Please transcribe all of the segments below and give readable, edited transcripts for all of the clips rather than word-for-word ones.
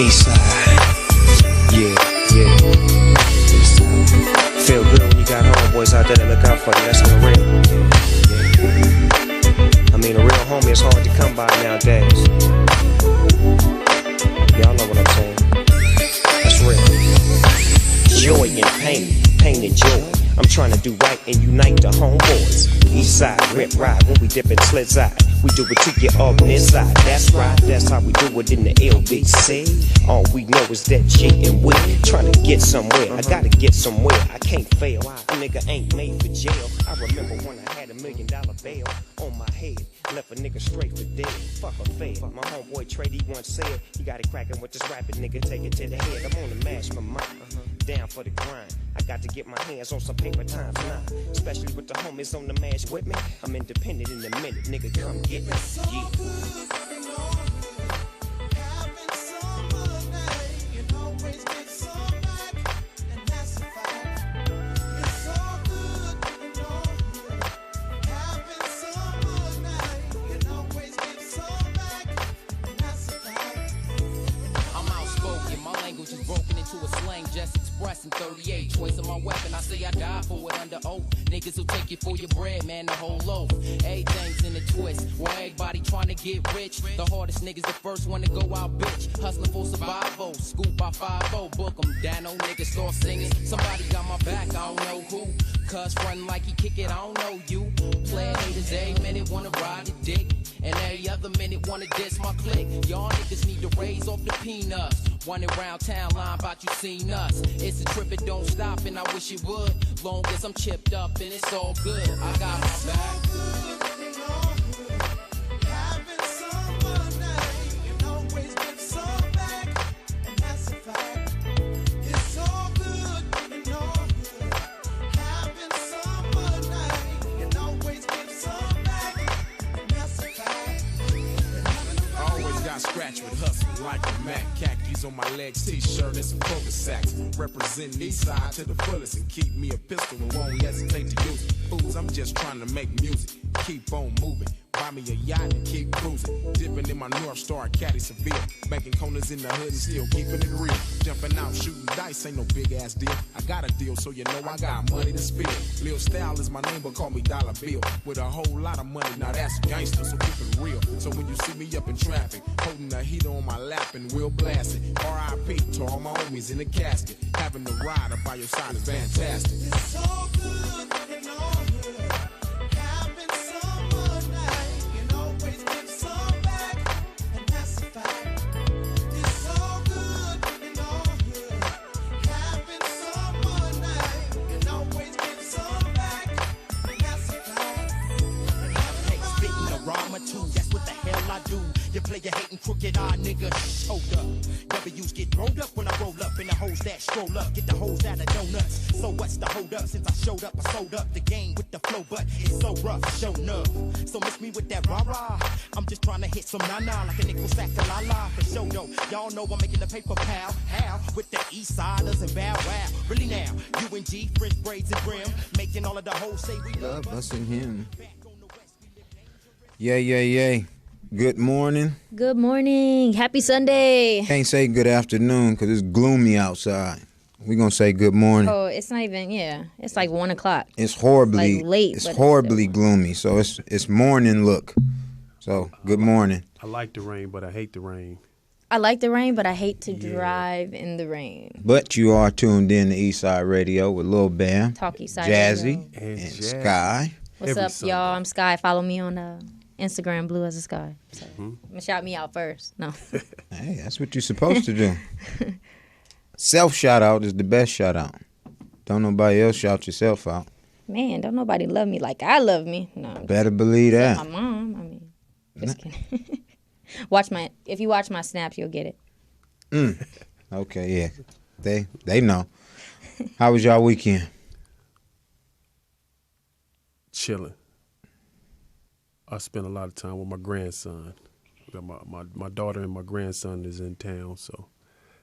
Eastside. Yeah, yeah. Feel good when you got homeboys out there that look out for you. That's on the real. Yeah. I mean, a real homie is hard to come by nowadays. Y'all know what I'm saying. That's real. Joy and pain and joy. I'm trying to do right and unite the homeboys. Eastside, rip ride when we dip in slid side. We do it to get up this side. That's right, that's how we do it in the LBC. All we know is that G and we trying to get somewhere. I gotta get somewhere. I can't fail. A nigga ain't made for jail. I remember when I had $1 million bail on my head. Left a nigga straight for dead. Fuck a fed. My homeboy Trey, he once said he got it cracking with this rapping nigga. Take it to the head. I'm on the mash my mind. Down for the grind. I got to get my hands on some paper times now. Especially with the homies on the mash with me. I'm independent in a minute, nigga. Come get me. Yeah. Just expressing 38 choice of my weapon. I say I die for it under oath. Niggas who take it for your bread, man, the whole loaf. Everything's in a twist. Where everybody trying to get rich. The hardest niggas the first one to go out, bitch. Hustling for survival. Scoop by 5-0. Book 'em. Dano niggas start singing. Somebody got my back, I don't know who. Cuz run like he kick it, I don't know you. Player haters every minute wanna ride the dick. And every other minute wanna diss my clique. Y'all niggas need to raise off the peanuts. Running around town line about you seen us. It's a trip, it don't stop, and I wish it would. Long as I'm chipped up and it's all good. I got my back. Scratch with hustle like a Mac. Khakis on my legs, t-shirt and some poker sacks. Represent Eastside to the fullest and keep me a pistol and won't hesitate to use it. Fools, I'm just trying to make music. Keep on moving. Buy me a yacht and keep cruising. Dipping in my North Star, caddy Seville. Making corners in the hood and still keeping it real. Jumping out, shooting dice, ain't no big ass deal. I got a deal, so you know I got money to spill. Lil Style is my name, but call me Dollar Bill. With a whole lot of money, now that's gangster, so keep it real. So when you see me up in traffic, holding the heater on my lap and we'll blast it. R.I.P. to all my homies in the casket. Having the rider by your side is fantastic. It's so good, you know. You play your hating crooked eye nigga, hold up. W's get rolled up when I roll up, and the hoes that stroll up get the hoes out of donuts. So what's the hold up? Since I showed up, I sold up the game with the flow, but it's so rough, show enough. So miss me with that rah-rah. I'm just trying to hit some na-na like a nickel sack of la-la. For show though, y'all know I'm making the paper pal. How? With the east siders and bow wow. Really now, UNG, French braids and brim, making all of the hoes say we love us and him. Yay. Good morning. Good morning. Happy Sunday. Can't say good afternoon because it's gloomy outside. We're going to say good morning. Oh, it's not even, yeah. It's like 1 o'clock. It's horribly like late. It's horribly gloomy. So it's morning look. So good morning. I like the rain, but I hate the rain. I like the rain, but I hate to drive in the rain. But you are tuned in to Eastside Radio with Lil Bam, Talk Eastside Jazzy, Radio. and Sky. What's Every up, Sunday. y'all? I'm Sky. Follow me on Instagram, Blue as a Sky. So, I'm gonna shout me out first. No. Hey, that's what you're supposed to do. Self shout out is the best shout out. Don't nobody else shout yourself out. Man, don't nobody love me like I love me. No. Better believe that. My mom. I mean, just kidding. If you watch my snaps, you'll get it. Okay, yeah. They know. How was y'all weekend? Chilling. I spent a lot of time with my grandson. My daughter and my grandson is in town, so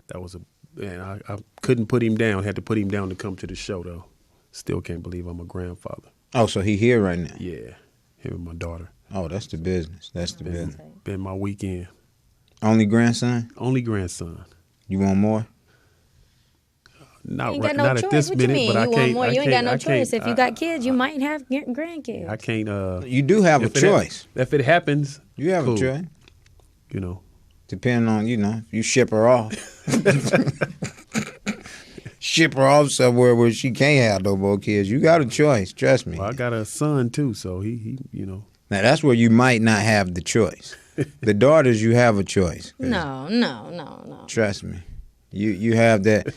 that was I couldn't put him down. Had to put him down to come to the show, though. Still can't believe I'm a grandfather. Oh, so he here right now? Yeah, him and my daughter. Oh, that's the business. That's the business. Been my weekend. Only grandson? Only grandson. You want more? Not You ain't right, got no not choice. at this What minute, you mean? but I You can't. want more? I You ain't got can't- no I choice. can't- If you got kids, you might have grandkids. I can't. You do have a if it hap- choice. If it happens, You have cool. a choice. You know, Depending on, if you ship her off. Ship her off somewhere where she can't have no more kids. You got a choice, trust me. well, I got a son too, so he Now that's where you might not have the choice. The daughters, you have a choice. 'Cause No. trust me. You have that.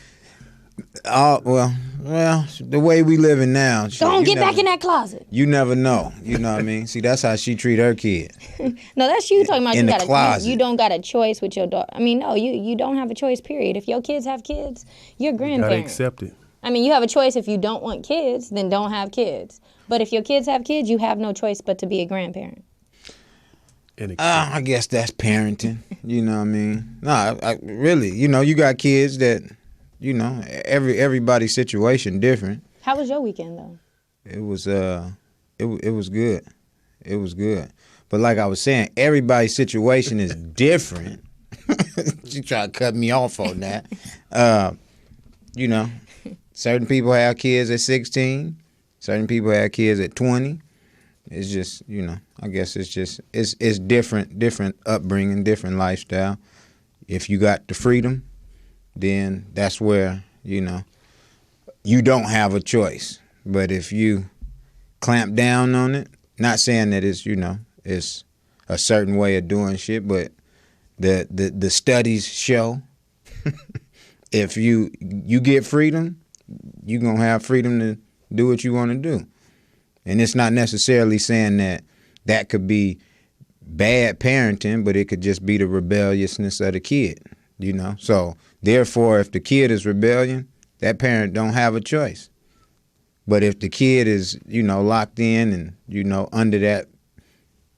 Well, the way we living now. shit, Don't you get never- back in that closet. You never know. You know what I mean? See, that's how she treat her kid. No, that's you talking about. In You the got closet. you don't got a choice with your daughter. I mean, no, you don't have a choice. Period. If your kids have kids, you're a gotta grandparent. accept it. I mean, you have a choice. If you don't want kids, then don't have kids. But if your kids have kids, you have no choice but to be a grandparent. And accept I guess that's parenting. You know what I mean? No, I really. You got kids that. Everybody's situation different. How was your weekend though? It was it was good. It was good. But like I was saying, everybody's situation is different. She tried to cut me off on that. Certain people have kids at 16. Certain people have kids at 20. It's just, I guess it's different upbringing, different lifestyle. If you got the freedom, then that's where, you don't have a choice. But if you clamp down on it, not saying that it's a certain way of doing shit, but the studies show if you get freedom, you're going to have freedom to do what you want to do. And it's not necessarily saying that could be bad parenting, but it could just be the rebelliousness of the kid, So therefore, if the kid is rebellion, that parent don't have a choice. But if the kid is, locked in and, under that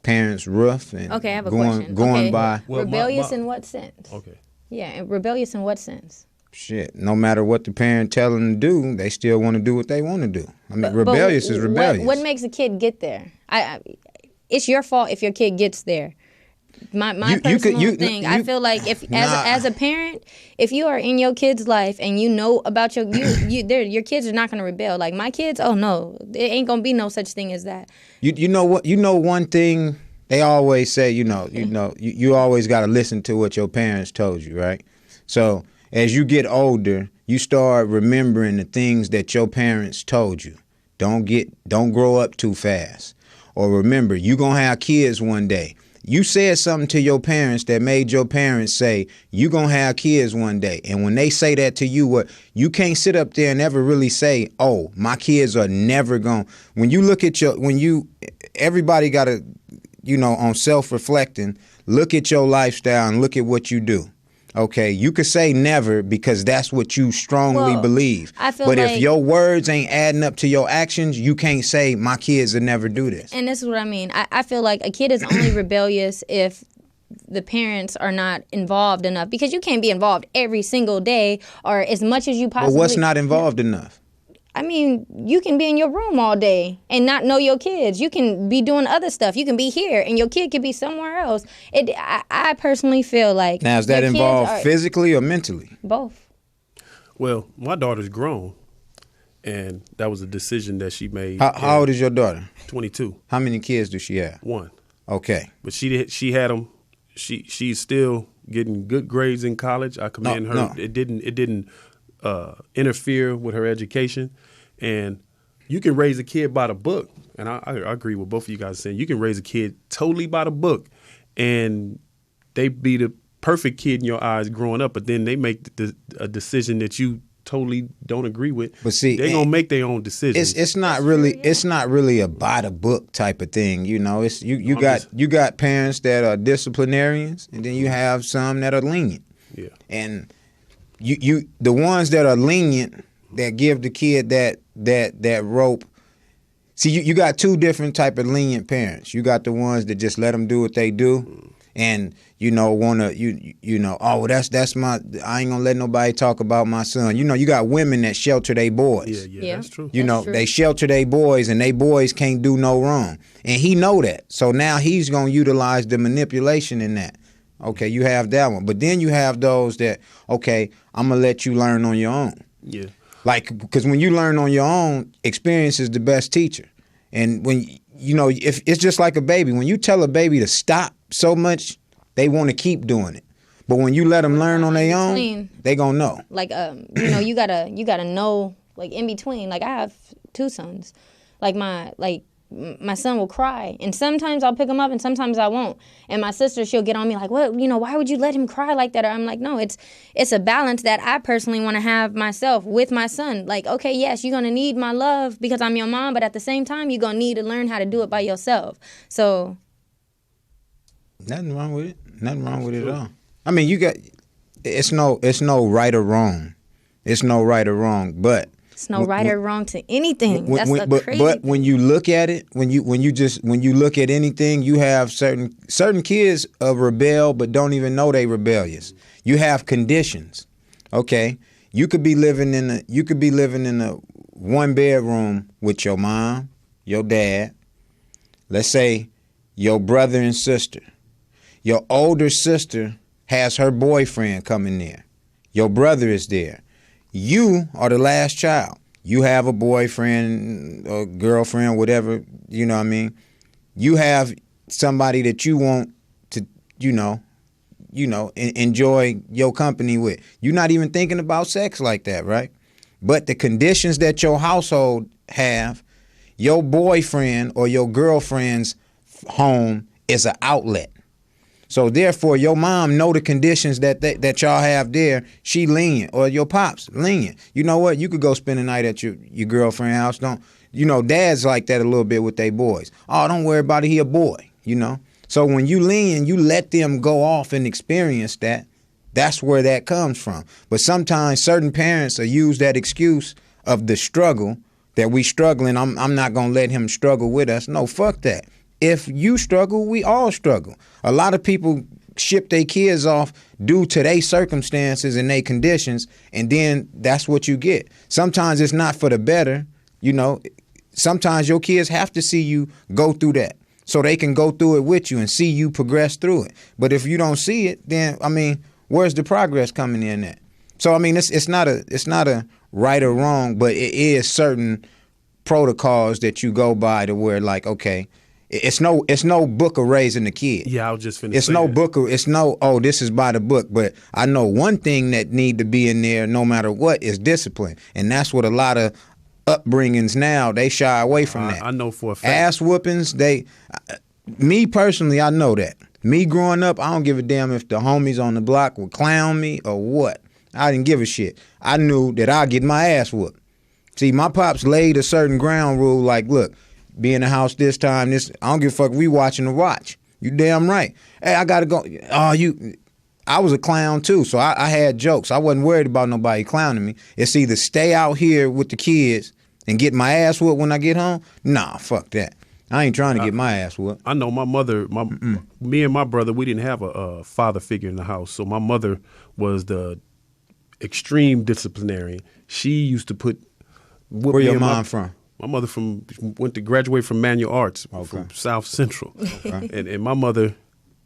parent's roof and Okay, I have a going question. going Okay. by Well, Rebellious in what sense? okay. Yeah, and rebellious in what sense? shit, no matter what the parent tell them to do, they still want to do what they want to do. I mean, rebellious is rebellious. What makes a kid get there? It's your fault if your kid gets there. My personal thing. I feel like if as a parent, if you are in your kid's life and you know about your kids are not gonna rebel. Like my kids, oh no, there ain't gonna be no such thing as that. You know what? One thing they always say. You always got to listen to what your parents told you, right? So as you get older, you start remembering the things that your parents told you. Don't grow up too fast. Or remember, you gonna have kids one day. You said something to your parents that made your parents say, you gonna have kids one day. And when they say that to you, you can't sit up there and ever really say, oh, my kids are never gonna. When you look at everybody gotta, on self-reflecting, look at your lifestyle and look at what you do. Okay, you could say never because that's what you strongly believe. I feel but like, if your words ain't adding up to your actions, you can't say my kids will never do this. And this is what I mean. I feel like a kid is only rebellious if the parents are not involved enough, because you can't be involved every single day or as much as you possibly. But what's not involved enough? I mean, you can be in your room all day and not know your kids. You can be doing other stuff. You can be here and your kid could be somewhere else. I personally feel like. Now, is that your kids involved are physically or mentally? both? Well, my daughter's grown, and that was a decision that she made. How old is your daughter? 22. How many kids does she have? One. Okay. But she had them. She's still getting good grades in college. I commend her. No. It didn't interfere with her education. And you can raise a kid by the book. And I agree with both of you guys saying you can raise a kid totally by the book, and they be the perfect kid in your eyes growing up. But then they make a decision that you totally don't agree with. But see, they're gonna make their own decisions. It's not really a by the book type of thing. It's you got parents that are disciplinarians, and then you have some that are lenient. Yeah. And you the ones that are lenient, that give the kid that rope. See, you got two different type of lenient parents. You got the ones that just let them do what they do, and wanna oh, well, that's my, I ain't gonna let nobody talk about my son. You got women that shelter their boys. Yeah, that's true. That's true. They shelter their boys, and they boys can't do no wrong, and he know that. So now he's gonna utilize the manipulation in that. Okay, you have that one. But then you have those that, okay, I'm going to let you learn on your own. Yeah. Like, because when you learn on your own, experience is the best teacher. And when, you know, if it's just like a baby. When you tell a baby to stop so much, they want to keep doing it. But when you let them learn on their own, they going to know. Like, you know, you gotta know, like, in between. Like, I have 2 sons. Like, my son will cry, and sometimes I'll pick him up and sometimes I won't. And my sister, she'll get on me like, what, you know, why would you let him cry like that? Or I'm like, no, it's a balance that I personally want to have myself with my son. Like, okay, yes, you're going to need my love because I'm your mom, but at the same time, you're going to need to learn how to do it by yourself. So. Nothing wrong with it. Nothing wrong with it at all. I mean, it's no right or wrong. It's no right or wrong, but. It's no right or wrong to anything. That's the crazy But thing. when you look at it, when you look at anything, you have certain kids rebel but don't even know they rebellious. You have conditions. Okay, you could be living in a 1 bedroom with your mom, your dad. Let's say your brother and sister. Your older sister has her boyfriend coming there. Your brother is there. You are the last child. You have a boyfriend or girlfriend, whatever, you know what I mean? You have somebody that you want to, enjoy your company with. You're not even thinking about sex like that, right? But the conditions that your household have, your boyfriend or your girlfriend's home is an outlet. So therefore, your mom know the conditions that y'all have there. She lenient, or your pops lenient. You know what? You could go spend the night at your girlfriend's house. Dads like that a little bit with their boys. Oh, don't worry about it. He a boy. So when you lenient, you let them go off and experience that. That's where that comes from. But sometimes certain parents will use that excuse of the struggle that we struggling. I'm not gonna let him struggle with us. No, fuck that. If you struggle, we all struggle. A lot of people ship their kids off due to their circumstances and their conditions, and then that's what you get. Sometimes it's not for the better, Sometimes your kids have to see you go through that so they can go through it with you and see you progress through it. But if you don't see it, then, where's the progress coming in at? So, it's not a right or wrong, but it is certain protocols that you go by to where, like, okay, it's no book of raising the kid. Yeah, I was just finna It's say no that. book of, it's no, oh, this is by the book. But I know one thing that need to be in there no matter what is discipline. And that's what a lot of upbringings now, they shy away from that. I know for a fact. Ass whoopings, me personally, I know that. Me growing up, I don't give a damn if the homies on the block would clown me or what. I didn't give a shit. I knew that I'd get my ass whooped. See, my pops laid a certain ground rule like, look, be in the house this time, I don't give a fuck, we watching the watch. You damn right. Hey, I gotta go. I was a clown too, so I had jokes. I wasn't worried about nobody clowning me. It's either stay out here with the kids and get my ass whooped when I get home. Nah, fuck that. I ain't trying to get my ass whooped. I know my mother, me and my brother, we didn't have a father figure in the house. So my mother was the extreme disciplinarian. She used to Where your mom from? My mother went to graduate from Manual Arts from South Central. Okay. And my mother,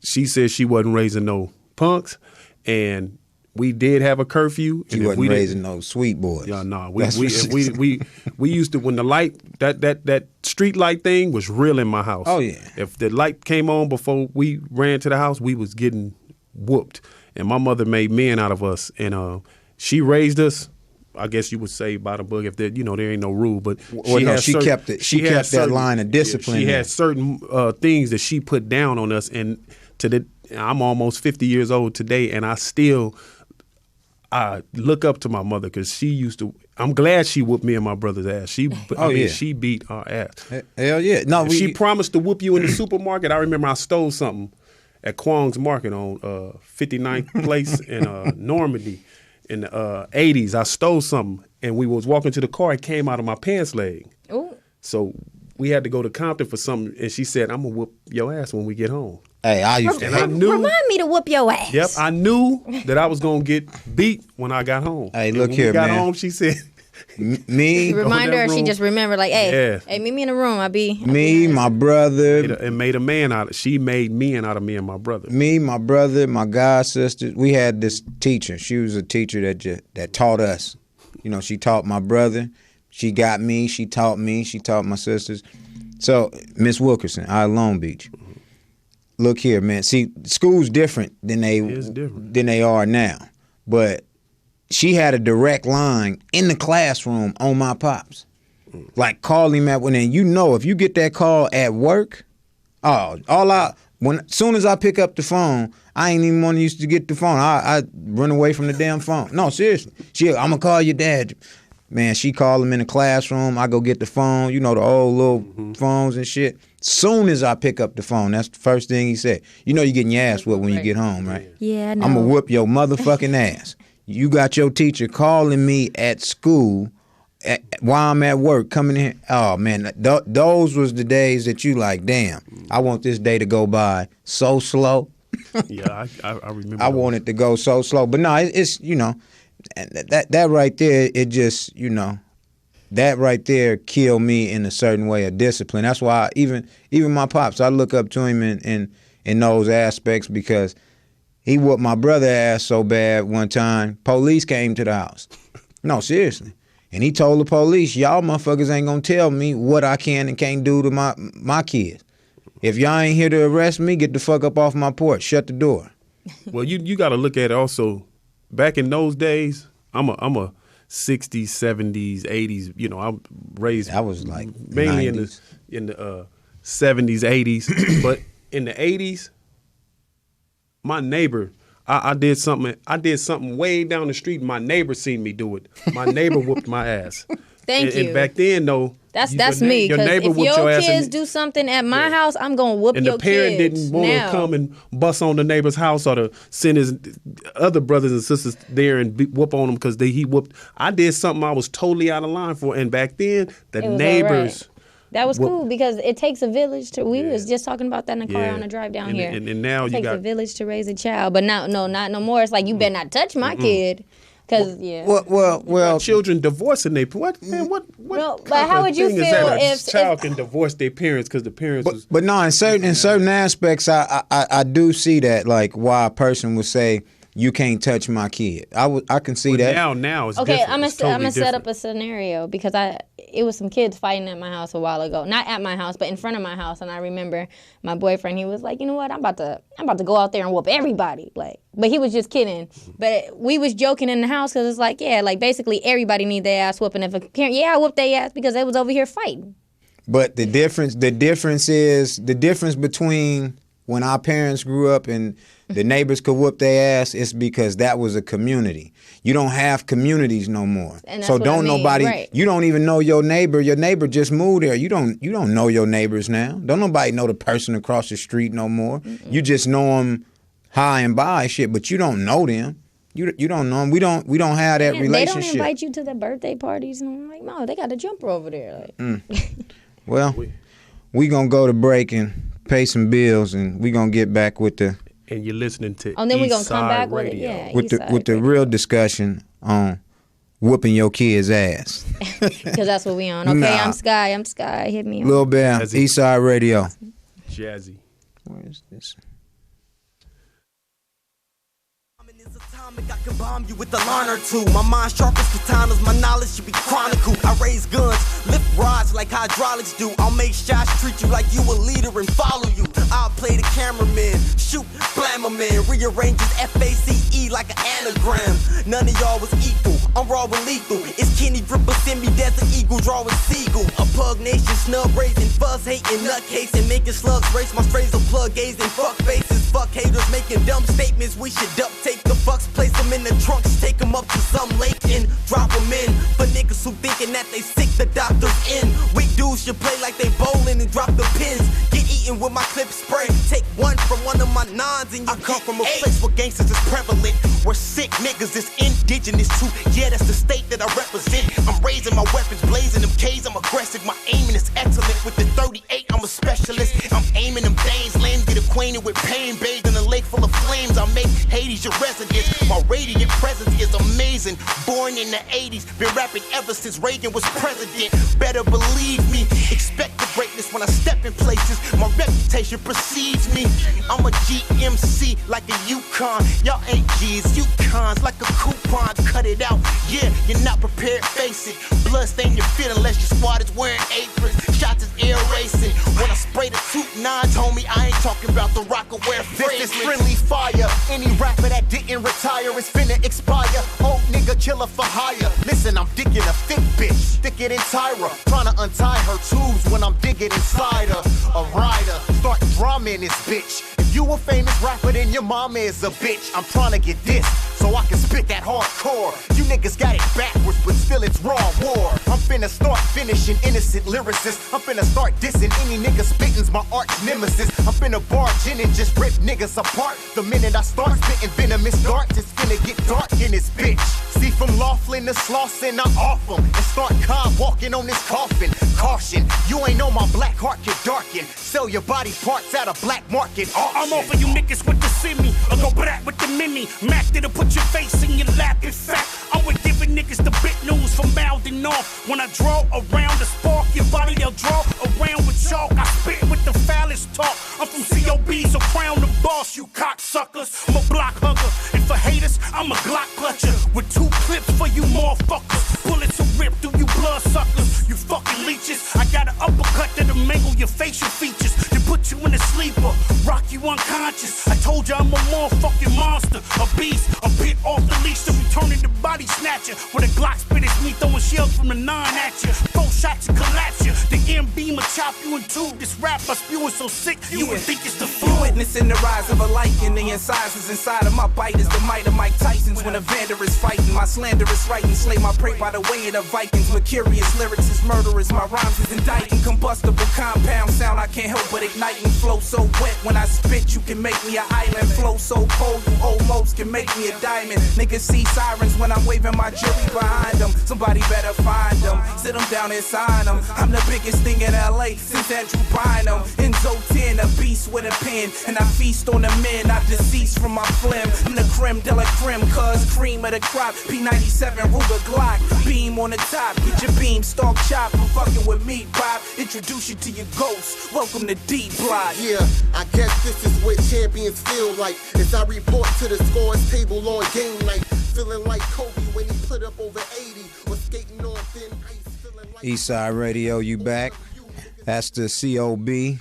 she said she wasn't raising no punks, and we did have a curfew. She wasn't raising no sweet boys. Yeah, no. We used to, when the light, that street light thing was real in my house. Oh, yeah. If the light came on before we ran to the house, we was getting whooped. And my mother made men out of us, and she raised us. I guess you would say by the book if there, there ain't no rule, but she kept that line of discipline. She had certain things that she put down on us, and I'm almost 50 years old today, and I look up to my mother because she used to. I'm glad she whooped me and my brother's ass. She beat our ass. Hell yeah! No, she promised to whoop you in the supermarket. I remember I stole something at Kwong's Market on 59th Place in Normandy. In the 80s, I stole something, and we was walking to the car. It came out of my pants leg. Ooh. So we had to go to Compton for something, and she said, "I'm gonna whoop your ass when we get home." Hey, I used to. And I knew. Remind me to whoop your ass. Yep, I knew that I was gonna get beat when I got home. Hey, look when here, we got man. home, she said, Me. Remind her, she just remember like, hey, meet me in the room. I'll be my brother. And made a man out of. She made men out of me and my brother. Me, my brother, my god sisters. We had this teacher. She was a teacher that taught us. You know, she taught my brother. She got me. She taught me. She taught my sisters. So Miss Wilkerson, out of Long Beach. Look here, man. See, school's different than they are now. But she had a direct line in the classroom on my pops. Like, call him at when, and you know, if you get that call at work, soon as I pick up the phone, I ain't even want to used to get the phone. I run away from the damn phone. No, seriously. I'm going to call your dad. Man, she called him in the classroom. I go get the phone, you know, the old little phones and shit. Soon as I pick up the phone, that's the first thing he said. You know you're getting your ass whooped when you get home, right? Yeah, I know. I'm going to whoop your motherfucking ass. You got your teacher calling me at school while I'm at work, coming in. Oh, man, those was the days that you like, damn, I want this day to go by so slow. Yeah, I remember. I want it to go so slow. But no, it's you know, that right there, it just, you know, that right there killed me in a certain way of discipline. That's why even my pops, I look up to him in those aspects because he whooped my brother ass so bad one time, police came to the house. No, seriously. And he told the police, y'all motherfuckers ain't gonna tell me what I can and can't do to my kids. If y'all ain't here to arrest me, get the fuck up off my porch. Shut the door. Well, you got to look at it also. Back in those days, I'm a 60s, 70s, 80s. You know, I'm raised. I was like mainly 90s. in the 70s, 80s. But in the 80s, my neighbor, I did something way down the street. My neighbor seen me do it. My neighbor whooped my ass. Thank you. And back then, though, that's me. Because if your kids do something at my house, I'm gonna whoop your kids. And the parent didn't want to come and bust on the neighbor's house or to send his other brothers and sisters there and whoop on them because he whooped. I did something I was totally out of line for, and back then the neighbors. Right. That was cool because it takes a village to. We was just talking about that in the car on the drive down here. And now it takes a village to raise a child, but not no more. It's like you better not touch my kid. Because well, children divorcing their what? No, but how would you feel if child can divorce their parents because the parents? But no, in certain aspects, I do see that, like why a person would say you can't touch my kid. I can see that. Now it's okay. Different. I'm gonna set different. up a scenario because it was some kids fighting at my house a while ago. Not at my house, but in front of my house. And I remember my boyfriend. He was like, you know what? I'm about to go out there and whoop everybody. Like, but he was just kidding. But we was joking in the house because it's like, yeah, like basically everybody need their ass whooping. If a parent, I whooped their ass because they was over here fighting. But the difference between when our parents grew up and the neighbors could whoop their ass, it's because that was a community. You don't have communities no more. And that's so what don't I mean, nobody right. You don't even know your neighbor. Your neighbor just moved there. You don't know your neighbors now. Don't nobody know the person across the street no more. Mm-mm. You just know them high and by shit, but you don't know them. You don't know them. We don't have that relationship. They don't invite you to their birthday parties and I'm like, no, they got a jumper over there. Like. Well, we gonna go to break and pay some bills, and we gonna get back with the. And you're listening to then we're gonna come back Radio. with it, with the real discussion on whooping your kid's ass. Because that's what we on. Okay, I'm Sky. Hit me on. Lil Bam, Eastside Radio. Jazzy. Where is this? I can bomb you with a line or two. My mind sharp as katanas, my knowledge should be chronicled. I raise guns, lift rods like hydraulics do. I'll make shots, treat you like you a leader and follow you. I'll play the cameraman, shoot, blam a man, rearrange his FACE like an anagram. None of y'all was equal, I'm raw and lethal. It's Kenny Dripper, send me Desert Eagle, drawing Seagull. A pug nation, snub raising, fuzz hating, nutcase, and making slugs race my strays of plug gazing, fuck faces, fuck haters, making dumb statements. We should duct tape the fucks, place them in the trunks, take them up to some lake and drop them in. For niggas who thinking that they sick, the doctor's in. Weak dudes should play like they bowling and drop the pins. Get eaten with my clip spray. Take one from one of my nines and you I come from a place where gangsters is prevalent, where sick niggas is indigenous too. Yeah, that's the state that I represent. I'm raising my weapons, blazing them K's. I'm aggressive, my aiming is excellent. With the 38, I'm a specialist. I'm aiming them things, lanes get acquainted with pain. Bathed in a lake full of flames, I make Hades your residence. My radiant presence is amazing. present. Born in the 80s, been rapping ever since Reagan was president. Better believe me, expect the greatness when I step in places. My reputation precedes me. I'm a GMC like a Yukon. Y'all ain't G's, Yukons like a coupon. Cut it out, yeah, you're not prepared, face it. Blood stain your feet unless your squad is wearing aprons. Shots is air racing. When I spray the 2-9s, homie, I ain't talking about the rocker wear fragrance. This is friendly fire. Any rapper that didn't retire is finna expire. Old nigga killer for hire. Listen, I'm digging a thick bitch, thicker than Tyra. Trying to untie her tubes when I'm digging inside her. A rider, start drama in this bitch. If you a famous rapper, then your mama is a bitch. I'm trying to get this so I can spit that hardcore. You niggas got it backwards, but still it's raw war. I'm finna start finishing innocent lyricists. I'm finna start dissing any nigga spitting's my arch nemesis. I'm finna barge in and just rip niggas apart. The minute I start spitting venomous darts, it's finna get dark in this bitch. See, from Laughlin to Slauson, I off them and start walking on this coffin. Caution, you ain't know my black heart can darken. Sell your body parts at a black market auction. I'm off of you niggas with the semi, or go back with the mini. Mac that'll put your face in your lap. In fact, I'm with giving niggas the bit news from mouthing off. When I draw around the spark, your body they'll draw around with chalk. I spit with the foulest talk. I'm from COB, so crown the boss, you cocksuckers. I'm a block hugger, and for haters, I'm a Glock clutcher. With 2 clips for you motherfuckers. Bullets will rip through you bloodsuckers. You fucking leeches. I got an uppercut that'll mangle your facial features. Then put you in a sleeper, rock you unconscious. I told you I'm a motherfucking monster, a beast, a bit off the leash to returning the body snatcher. With a Glock spit, it's me throwing shells from the 9 at you. 4 shots and collapse you. The M-beam will chop you in 2. This rap I spewing so sick, you would think it's the flu. You witnessing the rise of a lichen. The incisors inside of my bite is the might of Mike Tyson's. When a Vander is fighting, my slanderous writing slay my prey by the way of the Vikings. Mercurious lyrics is murderous, my rhymes is indicting. Combustible compound sound I can't help but igniting. Flow so wet when I spit, you can make me an island. Flow so cold, you almost can make me a diamond. Niggas see sirens when I'm waving my jury behind them. Somebody better find them, sit them down and sign them. I'm the biggest thing in LA since Andrew Bynum. Enzo 10, a beast with a pen, and I feast on the men I deceased from my phlegm. I'm the creme de la creme, cuz cream of the crop. P97 Ruger Glock, beam on the top. Get your beam, stalk chop. I'm fucking with me, Bob. Introduce you to your ghost. Welcome to D Block. Yeah, I guess this is what champions feel like. As I report to the scores table on game night, feeling like Kobe when he put up over 80, or skating on thin ice, feeling like Eastside Radio, you back? That's the COB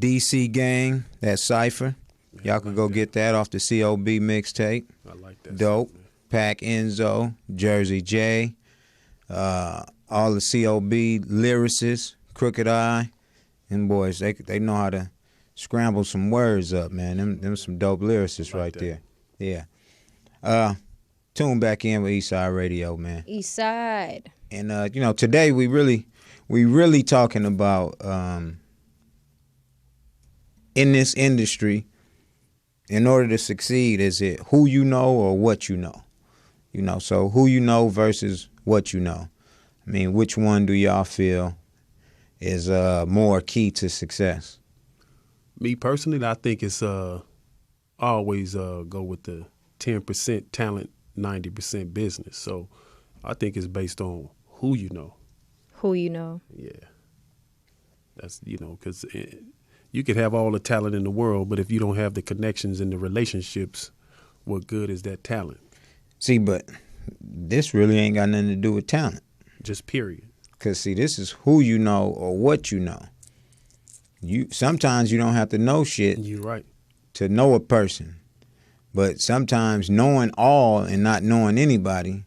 DC gang. That Cypher. Y'all can go get that off the COB mixtape. I like that. Dope. Pac Enzo, Jersey J, all the COB lyricists, Crooked Eye, and boys, they know how to scramble some words up, man. Them some dope lyricists right there. Yeah. Tune back in with Eastside Radio, man. Eastside. And today we really talking about in this industry, in order to succeed, is it who you know or what you know? So who you know versus what you know. I mean, which one do y'all feel is more key to success? Me personally, I think it's always go with the 10% talent, 90% business. So I think it's based on who you know. Who you know. Yeah. That's, because you could have all the talent in the world, but if you don't have the connections and the relationships, what good is that talent? See, but this really ain't got nothing to do with talent. Just period. Because, see, this is who you know or what you know. Sometimes you don't have to know shit. You're right. To know a person. But sometimes knowing all and not knowing anybody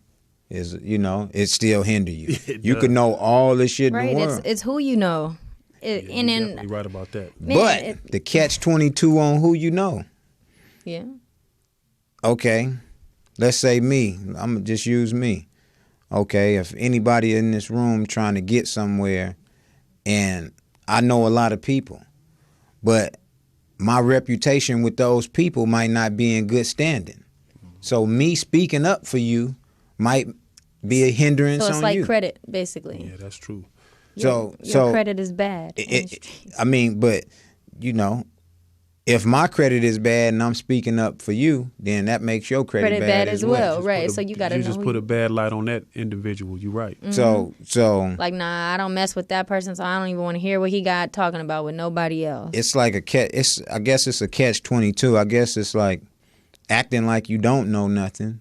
is, it still hinder you. You could know all the shit in the world. Right, it's who you know. You're definitely right about that. But the catch-22 on who you know. Yeah. Okay. Let's say me. I'm going to just use me. Okay, if anybody in this room trying to get somewhere, and I know a lot of people, but my reputation with those people might not be in good standing. So me speaking up for you might be a hindrance on you. So it's like credit, basically. Yeah, that's true. Your credit is bad. But, if my credit is bad and I'm speaking up for you, then that makes your credit bad as well. Right. So you got to know. You just put a bad light on that individual. You're right. Mm-hmm. So like, nah, I don't mess with that person, so I don't even want to hear what he got talking about with nobody else. It's like I guess it's a catch-22. I guess it's like acting like you don't know nothing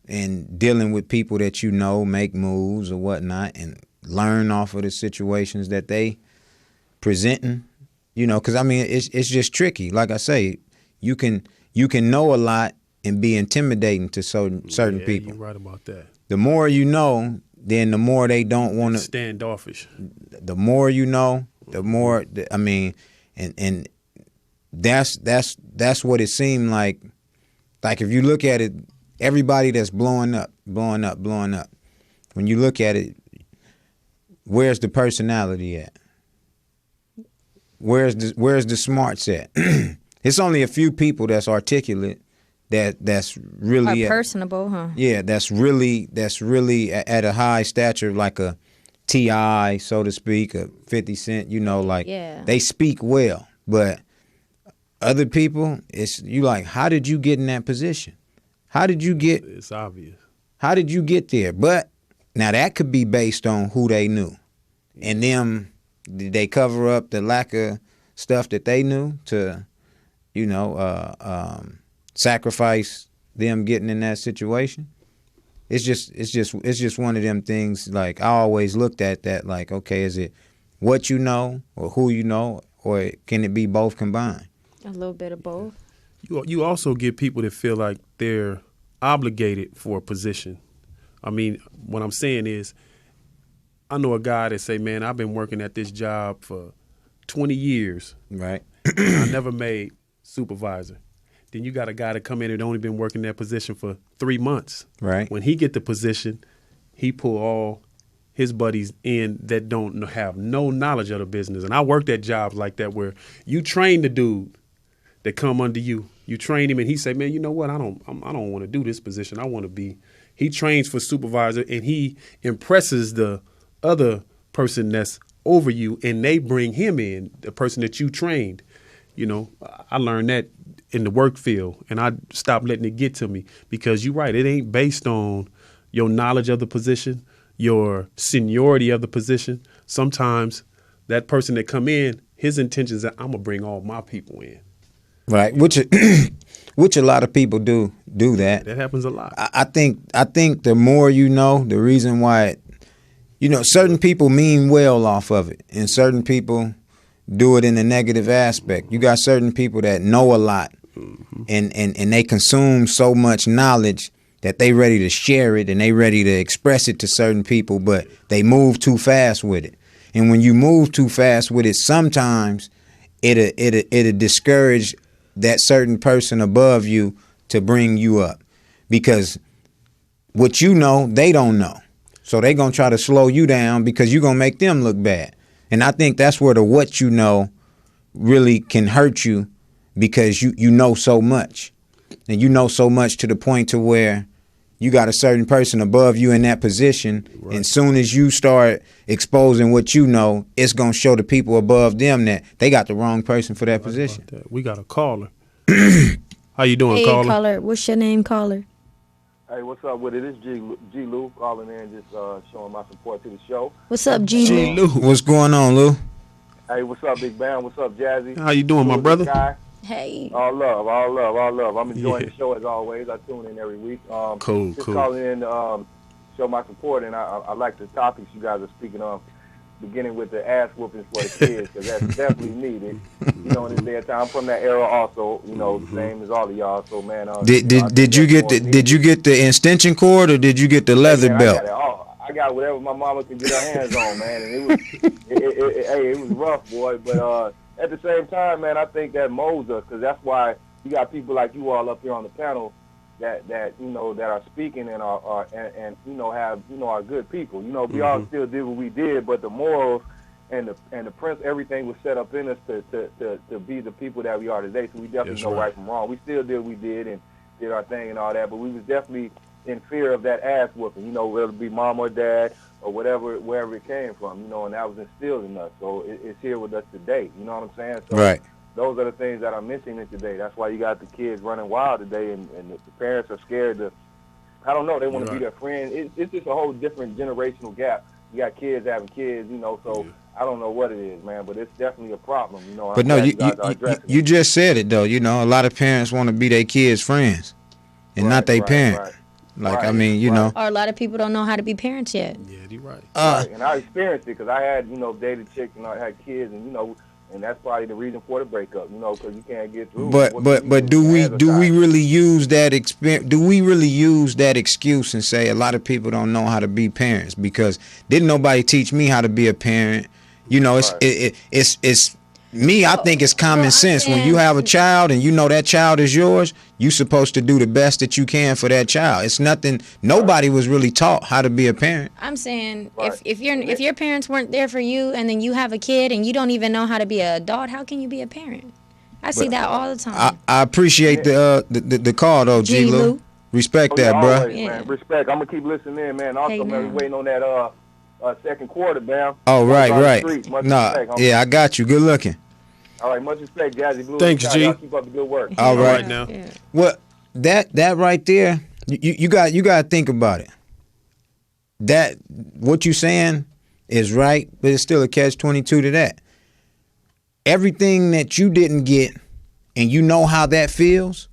and dealing with people that you know make moves or whatnot and learn off of the situations that they presenting. You know, because I mean, it's just tricky. Like I say, you can know a lot and be intimidating to certain people. You're right about that. The more you know, then the more they don't want to standoffish. The more you know, the more I mean, and that's what it seemed like. Like if you look at it, everybody that's blowing up. When you look at it, where's the personality at? Where's the smarts at? It's only a few people that's articulate, that's really personable, huh? Yeah, that's really at a high stature, like a T.I., so to speak, a 50 Cent. You know, like they speak well, but other people, it's you like, how did you get in that position? How did you get? It's obvious. How did you get there? But now that could be based on who they knew, and them. Did they cover up the lack of stuff that they knew to, sacrifice them getting in that situation? It's just one of them things. Like I always looked at that. Like, okay, is it what you know or who you know, or can it be both combined? A little bit of both. You also get people that feel like they're obligated for a position. I mean, what I'm saying is, I know a guy that say, man, I've been working at this job for 20 years. Right. I never made supervisor. Then you got a guy that come in and only been working that position for 3 months. Right. When he get the position, he pull all his buddies in that don't have no knowledge of the business. And I worked at jobs like that where you train the dude that come under you. You train him and he say, man, you know what? I don't want to do this position. I want to be. He trains for supervisor and he impresses the other person that's over you, and they bring him in, the person that you trained. You know, I learned that in the work field, and I stopped letting it get to me because you're right. It ain't based on your knowledge of the position, your seniority of the position. Sometimes that person that come in, his intentions are, I'm gonna bring all my people in. Right, which a lot of people do that. That happens a lot. I think the more you know, the reason why certain people mean well off of it, and certain people do it in a negative aspect. You got certain people that know a lot, and they consume so much knowledge that they ready to share it and they ready to express it to certain people, but they move too fast with it. And when you move too fast with it, sometimes it'll discourage that certain person above you to bring you up, because what you know, they don't know. So they're going to try to slow you down because you're going to make them look bad. And I think that's where the what you know really can hurt you, because you know so much. And you know so much to the point to where you got a certain person above you in that position. Right. And soon as you start exposing what you know, it's going to show the people above them that they got the wrong person for that position. That. We got a caller. How you doing, caller? Hey, caller. What's your name, caller? Hey, what's up with it? It's G. Lou calling in, just showing my support to the show. What's up, G. Lou? What's going on, Lou? Hey, what's up, Big Bam? What's up, Jazzy? How you doing, my brother? Sky? Hey. All love. I'm enjoying the show as always. I tune in every week. Cool. Calling in show my support, and I like the topics you guys are speaking of, beginning with the ass whoopings for the kids, because that's definitely needed. In this day and time. I'm from that era also. Same as all of y'all. So man, did you get the extension cord, or did you get the leather belt? I got whatever my mama could get her hands on, man, and it was rough, boy. But at the same time, man, I think that molds us, because that's why you got people like you all up here on the panel that are speaking and are good people. We all still did what we did, but the morals and the prince, everything was set up in us to be the people that we are today. So we definitely know right from wrong. We still did what we did and did our thing and all that, but we was definitely in fear of that ass whooping, whether it be mom or dad or wherever it came from, and that was instilled in us. So it's here with us today. You know what I'm saying? So right. those are the things that are missing in today. That's why you got the kids running wild today, and the parents are scared to. I don't know. They want to be their friend. It's just a whole different generational gap. You got kids having kids, so I don't know what it is, man, but it's definitely a problem, But no, you just said it, though. A lot of parents want to be their kids' friends and not their parent. I mean, Or a lot of people don't know how to be parents yet. Yeah, you're right. And I experienced it because I had, dated chicks and I had kids, and, and that's probably the reason for the breakup, because you can't get through. But do we really use that experience? Do we really use that excuse and say a lot of people don't know how to be parents because didn't nobody teach me how to be a parent? It's me. I think it's common sense. When you have a child and that child is yours, you're supposed to do the best that you can for that child. It's nothing. Nobody was really taught how to be a parent. I'm saying if your parents weren't there for you, and then you have a kid and you don't even know how to be an adult, how can you be a parent? I see that all the time. I appreciate the call though, G. Lou. Respect that, bro. Always, man. Respect. I'm gonna keep listening in, man. Also, man, we waiting on that second quarter, man. Oh, right. I got you. Good looking. All right, much respect, Jazzy Blue. Thanks, G. Y'all keep up the good work. All right now. Yeah. Well, that right there, you got to think about it. That what you saying is right, but it's still a catch-22 to that. Everything that you didn't get, and you know how that feels.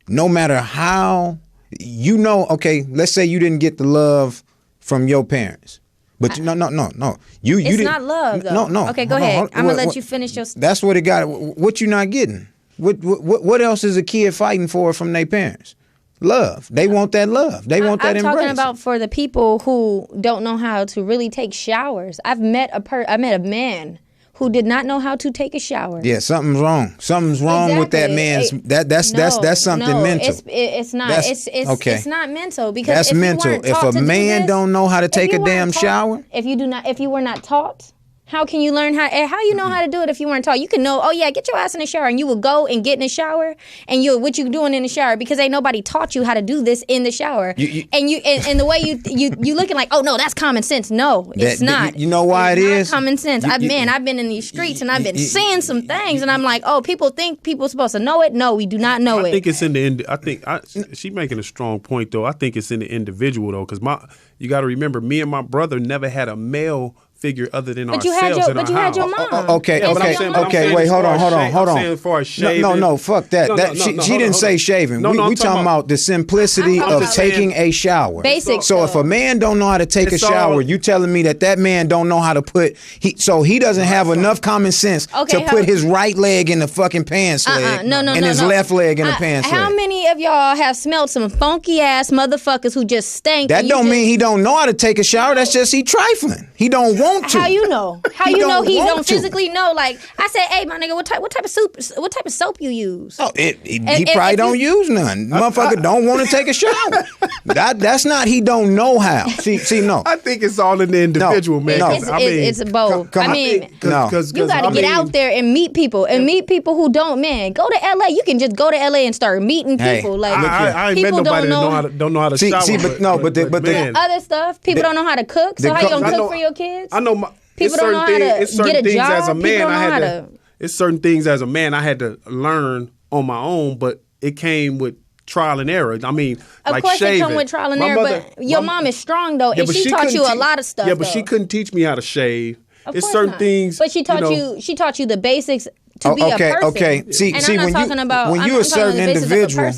No matter how okay, let's say you didn't get the love from your parents. But no. It's not love, though. No. Okay, go ahead. I'm gonna let you finish your. That's what it got. What you not getting? What else is a kid fighting for from their parents? Love. They want that love. They want that embrace. I'm talking about for the people who don't know how to really take showers. I met a man who did not know how to take a shower. Yeah, something's wrong. Something's wrong with that man's. That's something mental. It's not. It's not mental because that's mental. If a man don't know how to take a damn shower, if you were not taught. How can you learn how you know how to do it if you weren't taught? You can know, get your ass in the shower, and you will go and get in the shower, and what you doing in the shower because ain't nobody taught you how to do this in the shower. And the way you looking like, oh no, that's common sense. No, it's not. You know why it's it not is? Common sense. I've been in these streets and I've been seeing some things, and I'm like, oh, people think people supposed to know it. No, we do not know it. I think it's in the she's making a strong point though. I think it's in the individual though, because you got to remember, me and my brother never had a male figure other than ourselves in our house. You had your mom. Okay. Wait, hold on. I'm saying as far as shaving. No, fuck that. She didn't say shaving. We talking about the simplicity of taking a shower. Basic. So if a man don't know how to take a shower, you telling me that man don't know how to he doesn't have enough common sense to put his right leg in the fucking pants leg and his left leg in the pants leg. How many of y'all have smelled some funky ass motherfuckers who just stank? That don't mean he don't know how to take a shower. That's just he trifling. He don't want to. How you know? How you know he don't physically know? Like I said, hey my nigga, what type of soap you use? Oh, he probably don't use none. Motherfucker don't want to take a shower. That's not he don't know how. See, no. I think it's all in the individual, man. No, it's both. Because you got to get out there and meet people who don't. Man, go to LA. You can just go to LA and start meeting people. Like I ain't met nobody that don't know how to shower. But the other stuff, people don't know how to cook. So how you gonna cook for your kids? I know. People don't know how to get a job. As a man, it's certain things as a man I had to learn on my own, but it came with trial and error. I mean, of course shaving. It come with trial and error, but your mom is strong though, and she taught you a lot of stuff. Yeah, but she couldn't teach me how to shave. It's certain things. But she taught you. She taught you the basics to be a person. Okay. See, I'm not talking about when you're a certain individual.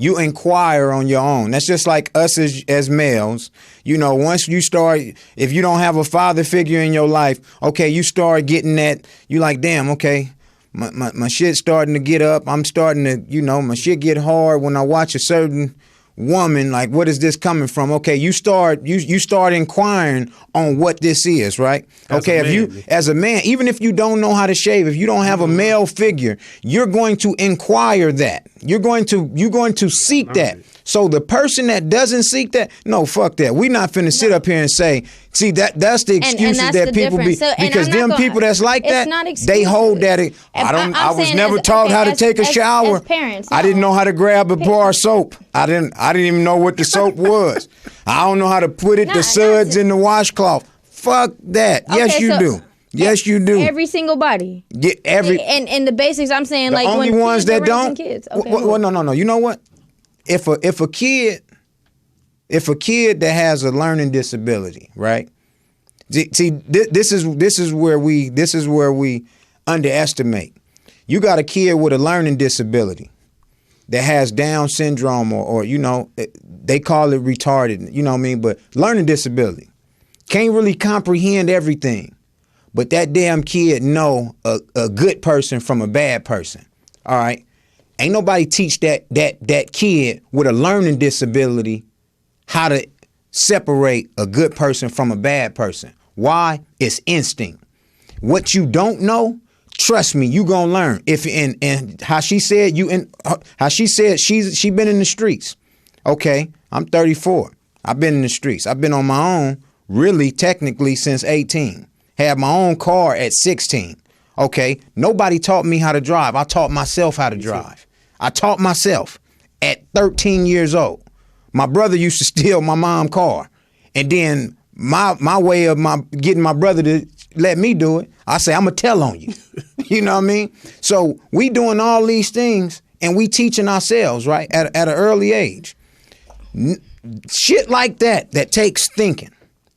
You inquire on your own. That's just like us as males. Once you start, if you don't have a father figure in your life, okay, you start getting that. You like, damn, okay, my shit's starting to get up. I'm starting to, my shit get hard when I watch a certain woman. Like, what is this coming from? Okay, you start inquiring on what this is, right? As a man, even if you don't know how to shave, if you don't have a male figure, you're going to inquire that. You're going to seek that. So the person that doesn't seek that, no, fuck that. We're not finna sit up here and say, see, that's the excuses that people be, because them people that's like that, they hold that. I was never taught how to take a shower. As parents, I didn't know how to grab a bar of soap. I didn't even know what the soap was. I don't know how to put the suds in the washcloth. Fuck that. Yes, you do. Yes, you do. Every single body. Yeah, and the basics. I'm saying the like only when ones that don't. Kids. Okay, well, no. You know what? If a kid that has a learning disability, right? See, this is where we underestimate. You got a kid with a learning disability that has Down syndrome or they call it retarded, you know what I mean? But learning disability. Can't really comprehend everything. But that damn kid know a good person from a bad person. All right? Ain't nobody teach that kid with a learning disability how to separate a good person from a bad person. Why? It's instinct. What you don't know, trust me, you gonna learn. And how she said she been in the streets. Okay, I'm 34. I've been in the streets. I've been on my own, really, technically, since 18. Had my own car at 16. Okay, nobody taught me how to drive. I taught myself how to drive. I taught myself at 13 years old. My brother used to steal my mom's car, and then my way of getting my brother to let me do it, I say, I'm going to tell on you. You know what I mean? So we doing all these things and we teaching ourselves, right, at an early age. Shit like that takes thinking.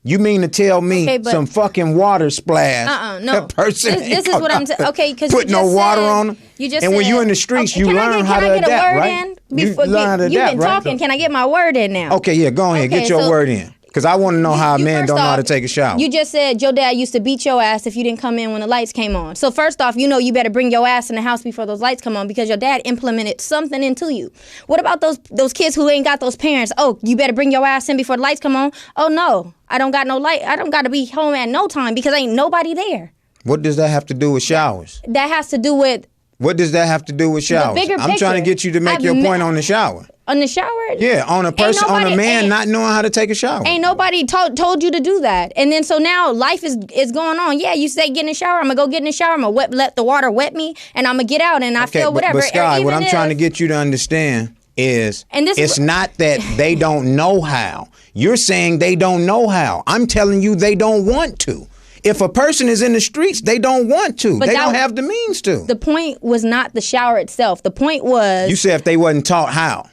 You mean to tell me some fucking water splash? No. Person this is what I'm saying. Okay, because put no water on them. You just and when said, you're in the streets, you learn how to adapt, right? You've been talking. Can I get my word in now? Okay, yeah, go ahead. Get your word in. Because I want to know how a man don't know how to take a shower. You just said your dad used to beat your ass if you didn't come in when the lights came on. So first off, you better bring your ass in the house before those lights come on because your dad implemented something into you. What about those kids who ain't got those parents? Oh, you better bring your ass in before the lights come on. Oh, no, I don't got no light. I don't got to be home at no time because ain't nobody there. What does that have to do with showers? That has to do with... What does that have to do with showers? I'm trying to get you to make your point on the shower. On the shower? Yeah, on a person, on a man not knowing how to take a shower. Ain't nobody told you to do that. And then so now life is going on. Yeah, you say get in the shower. I'm going to go get in the shower. I'm going to let the water wet me and I'm going to get out and I feel whatever. But Sky, what I'm trying to get you to understand is it's not that they don't know how. You're saying they don't know how. I'm telling you they don't want to. If a person is in the streets, they don't want to. But they don't have the means to. The point was not the shower itself. The point was... You said if they wasn't taught how.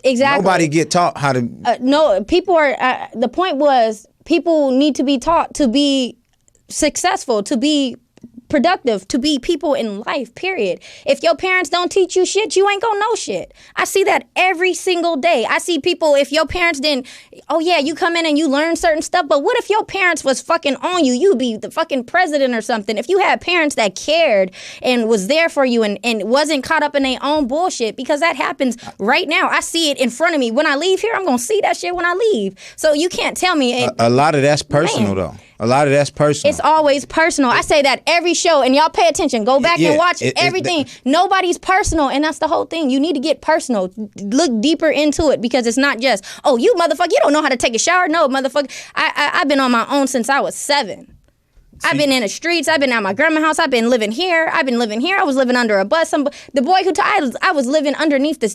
Exactly. Nobody get taught how to... No, people are... the point was people need to be taught to be successful, to be productive, to be people in life, period. If your parents don't teach you shit, you ain't gonna know shit. I see that every single day. I see people, if your parents didn't, oh yeah, you come in and you learn certain stuff, but what if your parents was fucking on you? You'd be the fucking president or something. If you had parents that cared and was there for you and wasn't caught up in their own bullshit, because that happens right now. I see it in front of me. When I leave here, I'm gonna see that shit when I leave. So you can't tell me. A lot of that's personal, though. A lot of that's personal. It's always personal. I say that every show, and y'all pay attention. Go back and watch everything. Nobody's personal, and that's the whole thing. You need to get personal. Look deeper into it because it's not just, oh, you motherfucker, you don't know how to take a shower. No, motherfucker. I've been on my own since I was 7. I've been in the streets. I've been at my grandma's house. I've been living here. I was living under a bus. The boy who I was living underneath the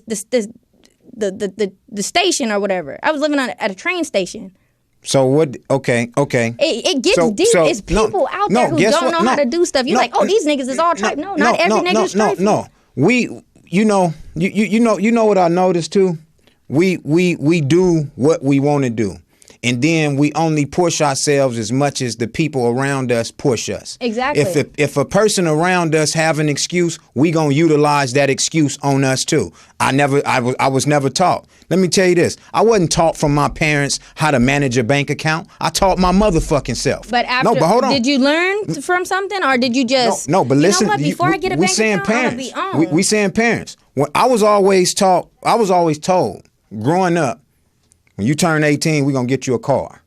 station or whatever. I was living at a train station. So what? Okay. It gets deep. It's people out there who don't know how to do stuff. You're like, oh, these niggas is all tripe. No, not every nigga is tripe. No. You know what I noticed too. We do what we want to do, and then we only push ourselves as much as the people around us push us. Exactly. If a person around us have an excuse, we gonna utilize that excuse on us too. I was never taught. Let me tell you this. I wasn't taught from my parents how to manage a bank account. I taught my motherfucking self. But hold on. Did you learn from something or did you just... No, but listen. You know what? Before I get a bank account, I'm gonna be on. We saying parents. When I was always told, growing up, when you turn 18, we're going to get you a car.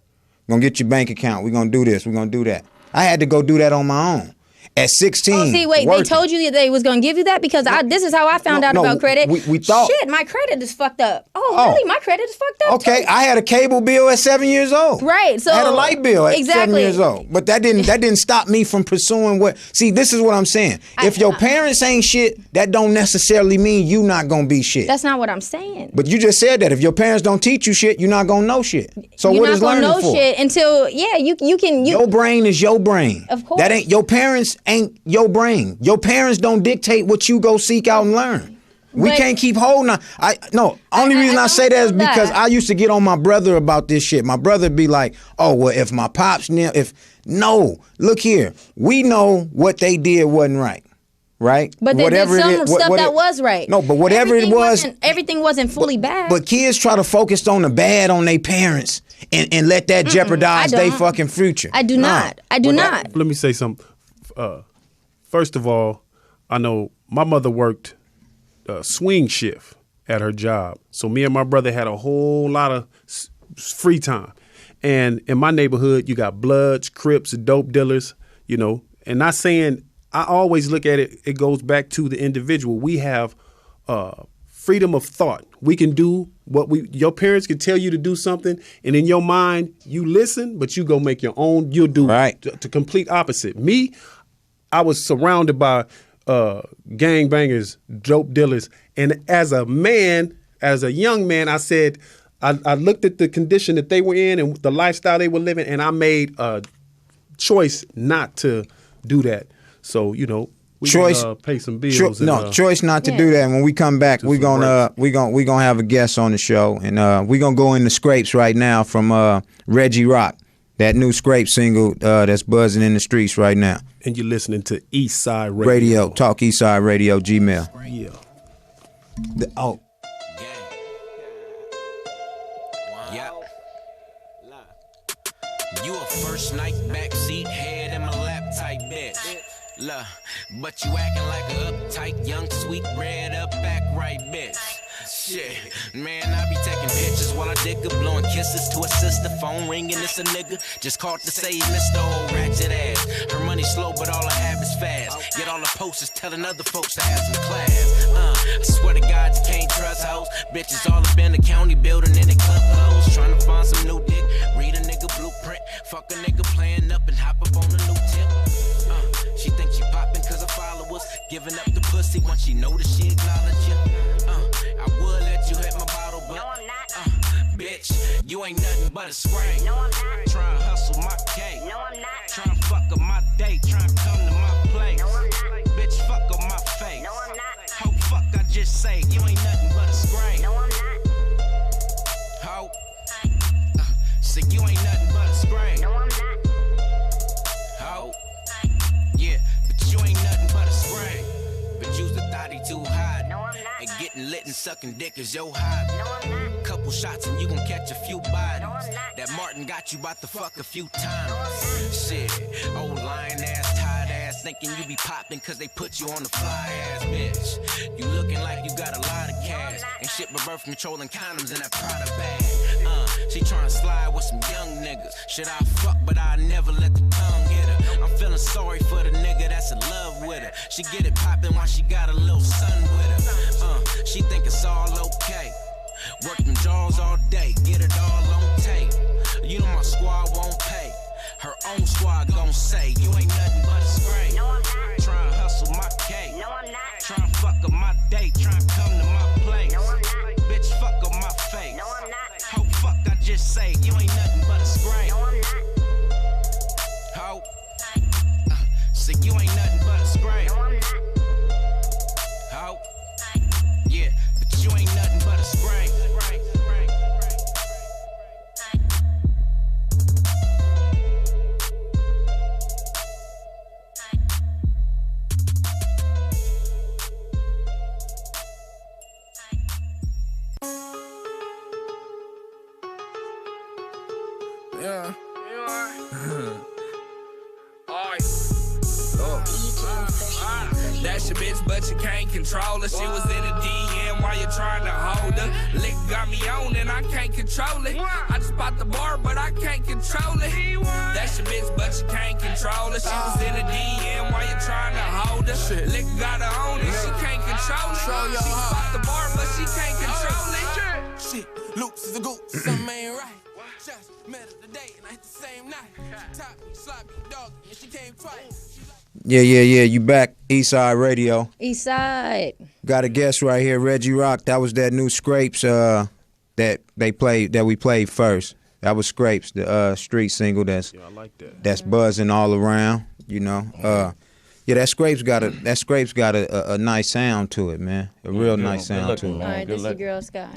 We're going to get your bank account. We're going to do this. We're going to do that. I had to go do that on my own. at 16. Oh, see, wait, working. they told you that they was going to give you that? Because this is how I found out about credit. We thought. Shit, my credit is fucked up. Oh, really? My credit is fucked up Okay, too. I had a cable bill at 7 years old. Right, so. I had a light bill at 7 years old. But that didn't stop me from pursuing what. See, this is what I'm saying. If your parents ain't shit, that don't necessarily mean you not going to be shit. That's not what I'm saying. But you just said that. If your parents don't teach you shit, you're not going to know shit. So you're what is learning for? You're not going to know shit until, you can. Your brain is your brain. Of course. That ain't your parents ain't your brain. Your parents don't dictate what you go seek out and learn. We can't keep holding on. Only reason I say that is because I used to get on my brother about this shit. My brother be like, "Oh, well, if my pops no, look here. We know what they did wasn't right." Right? But they did some stuff that was right. No, but whatever it was. Everything wasn't fully bad. But kids try to focus on the bad on their parents and let that jeopardize their fucking future. I do not. I do not. Let me say something. First of all, I know my mother worked swing shift at her job. So me and my brother had a whole lot of free time. And in my neighborhood, you got Bloods, Crips, dope dealers, and not saying, I always look at it, it goes back to the individual. We have freedom of thought. We can do your parents can tell you to do something, and in your mind, you listen, but you go make your own, you'll do the complete opposite. Me, I was surrounded by gangbangers, dope dealers, and as a young man, I said, I looked at the condition that they were in and the lifestyle they were living, and I made a choice not to do that. So, we can pay some bills. Choice not to do that. When we come back, we're gonna have a guest on the show, and we're gonna go into Scrapes right now from Reggie Rock, that new Scrape single that's buzzing in the streets right now. And you're listening to Eastside Radio. Talk Eastside Radio, Gmail. Yeah. You a first night backseat head in my lap type bitch. Look, but you acting like a uptight, young, sweet, red up back right bitch. Shit, man, I be taking pictures while I dig up, blowing kisses to a sister. Phone ringing, it's a nigga. Just called to say he missed the old ratchet ass. Her money slow, but all her habits fast. Yet all the posters telling other folks to have some class. I swear to God, you can't trust hoes. Bitches all up in the county building in the club clothes. Trying to find some new dick. Read a nigga blueprint. Fuck a nigga playing up and hop up on a new tip. She think she poppin' cause her followers giving up the pussy once she know that she acknowledge you. I would let you hit my bottle, but no, I'm not. Bitch, you ain't nothing but a scrape. No, I'm not. Trying to hustle my cake. No, I'm not. Trying to fuck up my day. Trying to come to my place. No, I'm not. Bitch, fuck up my face. No, I'm not. Ho, fuck, I just say you ain't nothing but a scrape. No, I'm not. Ho, say you ain't nothing but a scrape. No, I'm not. Ho, yeah, but you ain't nothing but a scrape. But you's the thotty too hot. No, I'm not. And getting lit and sucking dick is your hobby. No, I'm not. Couple shots and you gon' catch a few bodies. No, I'm not. That Martin got you about to fuck a few times. No, I'm not. Shit, old lying ass, tired ass, thinking you be popping cause they put you on the fly ass bitch. You looking like you got a lot of cash. Ain't shit but birth control and condoms in that Prada bag. She tryna slide with some young niggas. Shit, I fuck, but I never let the tongue hit her. I'm feeling sorry for the nigga that's in love with her. She get it poppin' while she got a little son with her. She think it's all okay. Work them jaws all day, get it all on tape. You know my squad won't pay. Her own squad gon' say you ain't nothing but a scrape. No, I'm not. Tryna hustle my cake. No, I'm not. Tryna fuck up my day. Tryna come to my place. No, I'm not. Bitch, fuck up my face. No, I'm not. Ho, fuck, I just say you ain't nothing but a scrape. No, I'm not. Ho, say you ain't nothing but a scrape. No, I'm not. Ho, yeah, but you ain't nothing but a scrape. Yeah. That's your bitch, but but you can't control her. She was in a DM while you're trying to hold her. Lick got me on and I can't control it. I just bought the bar, but I can't control it. That's your bitch, but you can't control her. She was in a DM while you're trying to hold her. Lick got her on and she can't control it. She bought the bar, but she can't control it. Shit, loops is a goop, something ain't right. Just met her today and I hit the same night. She top me, sloppy, dog, and she came twice. Yeah. You back, Eastside Radio. Eastside. Got a guest right here, Reggie Rock. That was that new Scrapes that we played first. That was Scrapes, the street single I like that. That's buzzing all around. You know. That Scrapes got a nice sound to it, man. A real nice sound to it. All right, this is your girl Sky.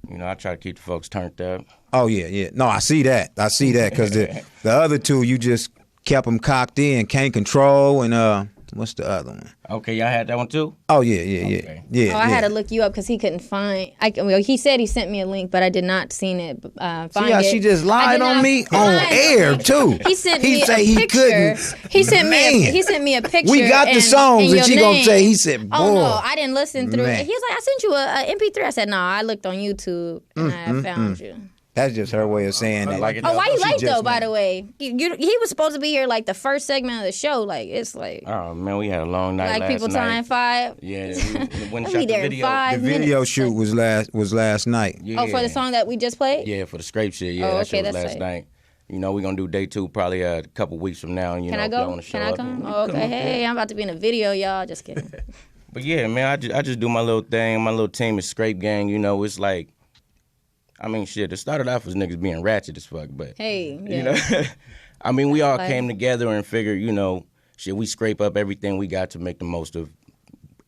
You know, I try to keep the folks turned up. Oh, yeah. No, I see that. Because the other two, you just kept them cocked in, can't control, and what's the other one? Okay, y'all had that one too? Oh, yeah. I had to look you up because he couldn't find. He said he sent me a link, but I did not seen it. See how she just lied on me on air too. He sent me a picture. He sent me a picture. We got the songs, and she gonna say. He said, "Boy, oh no, I didn't listen through it." He was like, "I sent you a MP3." I said, "No, I looked on YouTube and I found you." That's just her way of saying that. Why you late though? By the way, he was supposed to be here like the first segment of the show. Like it's like. Oh man, we had a long night. Like last people night. time 5. Yeah, we went and I'll be shot there the in video. 5 The video minutes. shoot was last night. Yeah. Oh, for the song that we just played. Yeah, for the Scrape shit. Yeah, Oh, that shit okay, was that's last right. night. You know, we're gonna do day 2 probably a couple weeks from now. You Can know, I if y'all go? wanna show Can I up, come? you Oh, come okay. up. Hey, I'm about to be in a video, y'all. Just kidding. But yeah, man, I just do my little thing. My little team is Scrape Gang. You know, it's like. I mean, shit, it started off as niggas being ratchet as fuck, but, Hey, yeah. you know, I mean, we all Like- came together and figured, you know, shit, we scrape up everything we got to make the most of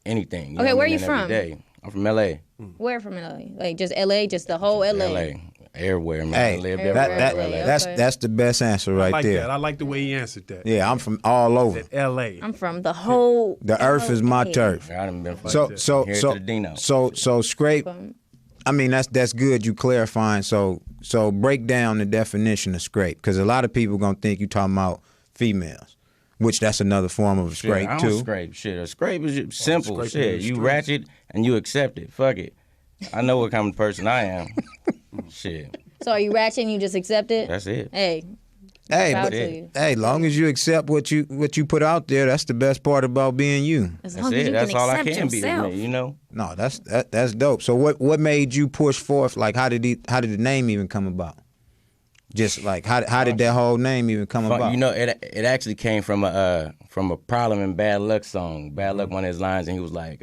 anything. Okay, know where what I you mean, from? every day. I'm from L.A. Where from LA? Like just LA, just the whole LA. L.A. Everywhere, man. I Hey, lived everywhere. that's the best answer right I like there. that. I like the way he answered that. Yeah, I'm from all over. L.A. I'm from the whole. The earth is my LA. turf. I done been from So here to the Dino. so Scrape. I mean that's good. You clarifying. So break down the definition of scrape, because a lot of people gonna think you talking about females, which that's another form of a scrape I don't too. scrape shit. A scrape is just simple scrape shit. in the You streets. ratchet and you accept it. Fuck it. I know what kind of person I am. Shit. So are you ratchet and you just accept it? That's it. Hey. Hey, proud but to you. hey, long as you accept what you put out there, that's the best part about being you. As That's long as it. you That's can all I accept can be. yourself. You know. No, that's dope. So what made you push forth? Like how did the name even come about? Just like how did that whole name even come about? You know, it actually came from a Problem and Bad Luck song. Bad Luck, one of his lines, and he was like,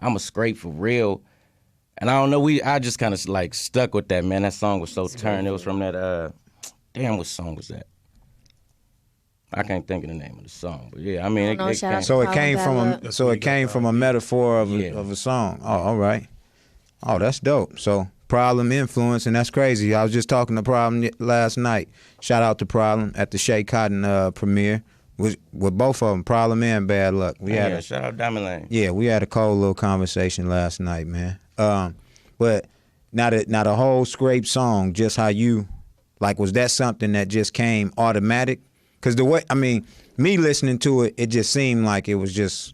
"I'm a scrape for real." And I don't know, I just kind of like stuck with that, man. That song was so turned. It was from that damn, what song was that? I can't think of the name of the song, but yeah, I mean, it came. So it came from a metaphor of a song. Oh, all right. Oh, that's dope. So Problem influence, and that's crazy. I was just talking to Problem last night. Shout out to Problem at the Shea Cotton premiere with both of them, Problem and Bad Luck. Shout out Diamond Lane. Yeah, we had a cold little conversation last night, man. But now the whole Scrape song, just how you, like, was that something that just came automatic? Because the way, I mean, me listening to it, it just seemed like it was just,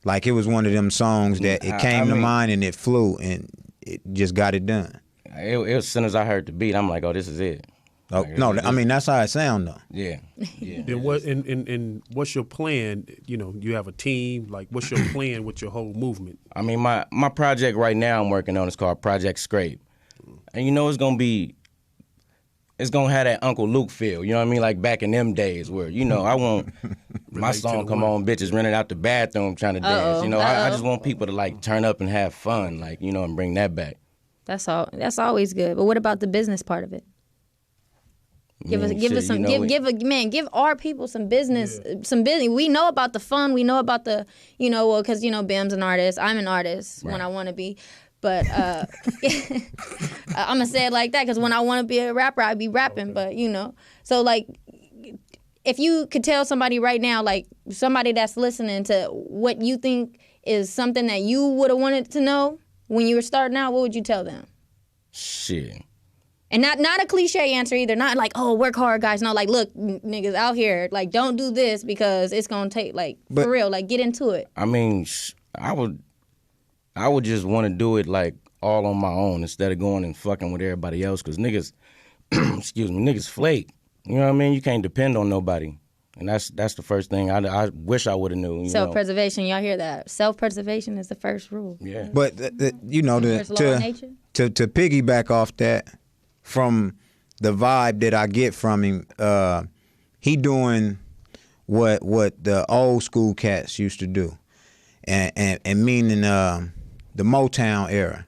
like it was one of them songs that it came to mind and it flew and it just got it done. It was as soon as I heard the beat, I'm like, oh, this is it. Oh, no, I mean, that's how it sound, though. Yeah. Then what? And what's your plan? You know, you have a team. Like, what's your plan with your whole movement? I mean, my project right now I'm working on is called Project Scrape, and you know it's gonna have that Uncle Luke feel. You know what I mean? Like back in them days where I want my song come on, bitches running out the bathroom trying to dance. You know, I just want people to like turn up and have fun, like and bring that back. That's always good. But what about the business part of it? Give our people some business, some business. We know about the fun. We know about the, because Bam's an artist. I'm an artist when I want to be, but I'm gonna say it like that because when I want to be a rapper, I be rapping. But so like, if you could tell somebody right now, like somebody that's listening to what you think is something that you would have wanted to know when you were starting out, what would you tell them? Shit. And not a cliche answer either. Not like, oh, work hard, guys. No, like, look, niggas out here, like, don't do this because it's gonna take, like, for real, like, get into it. I mean, I would just want to do it like all on my own instead of going and fucking with everybody else. Cause niggas, excuse me, niggas flake. You know what I mean? You can't depend on nobody. And that's the first thing I wish I would have knew. Self-preservation, y'all hear that? Self-preservation is the first rule. Yeah. But to piggyback off that, from the vibe that I get from him, he doing what the old school cats used to do, and meaning the Motown era.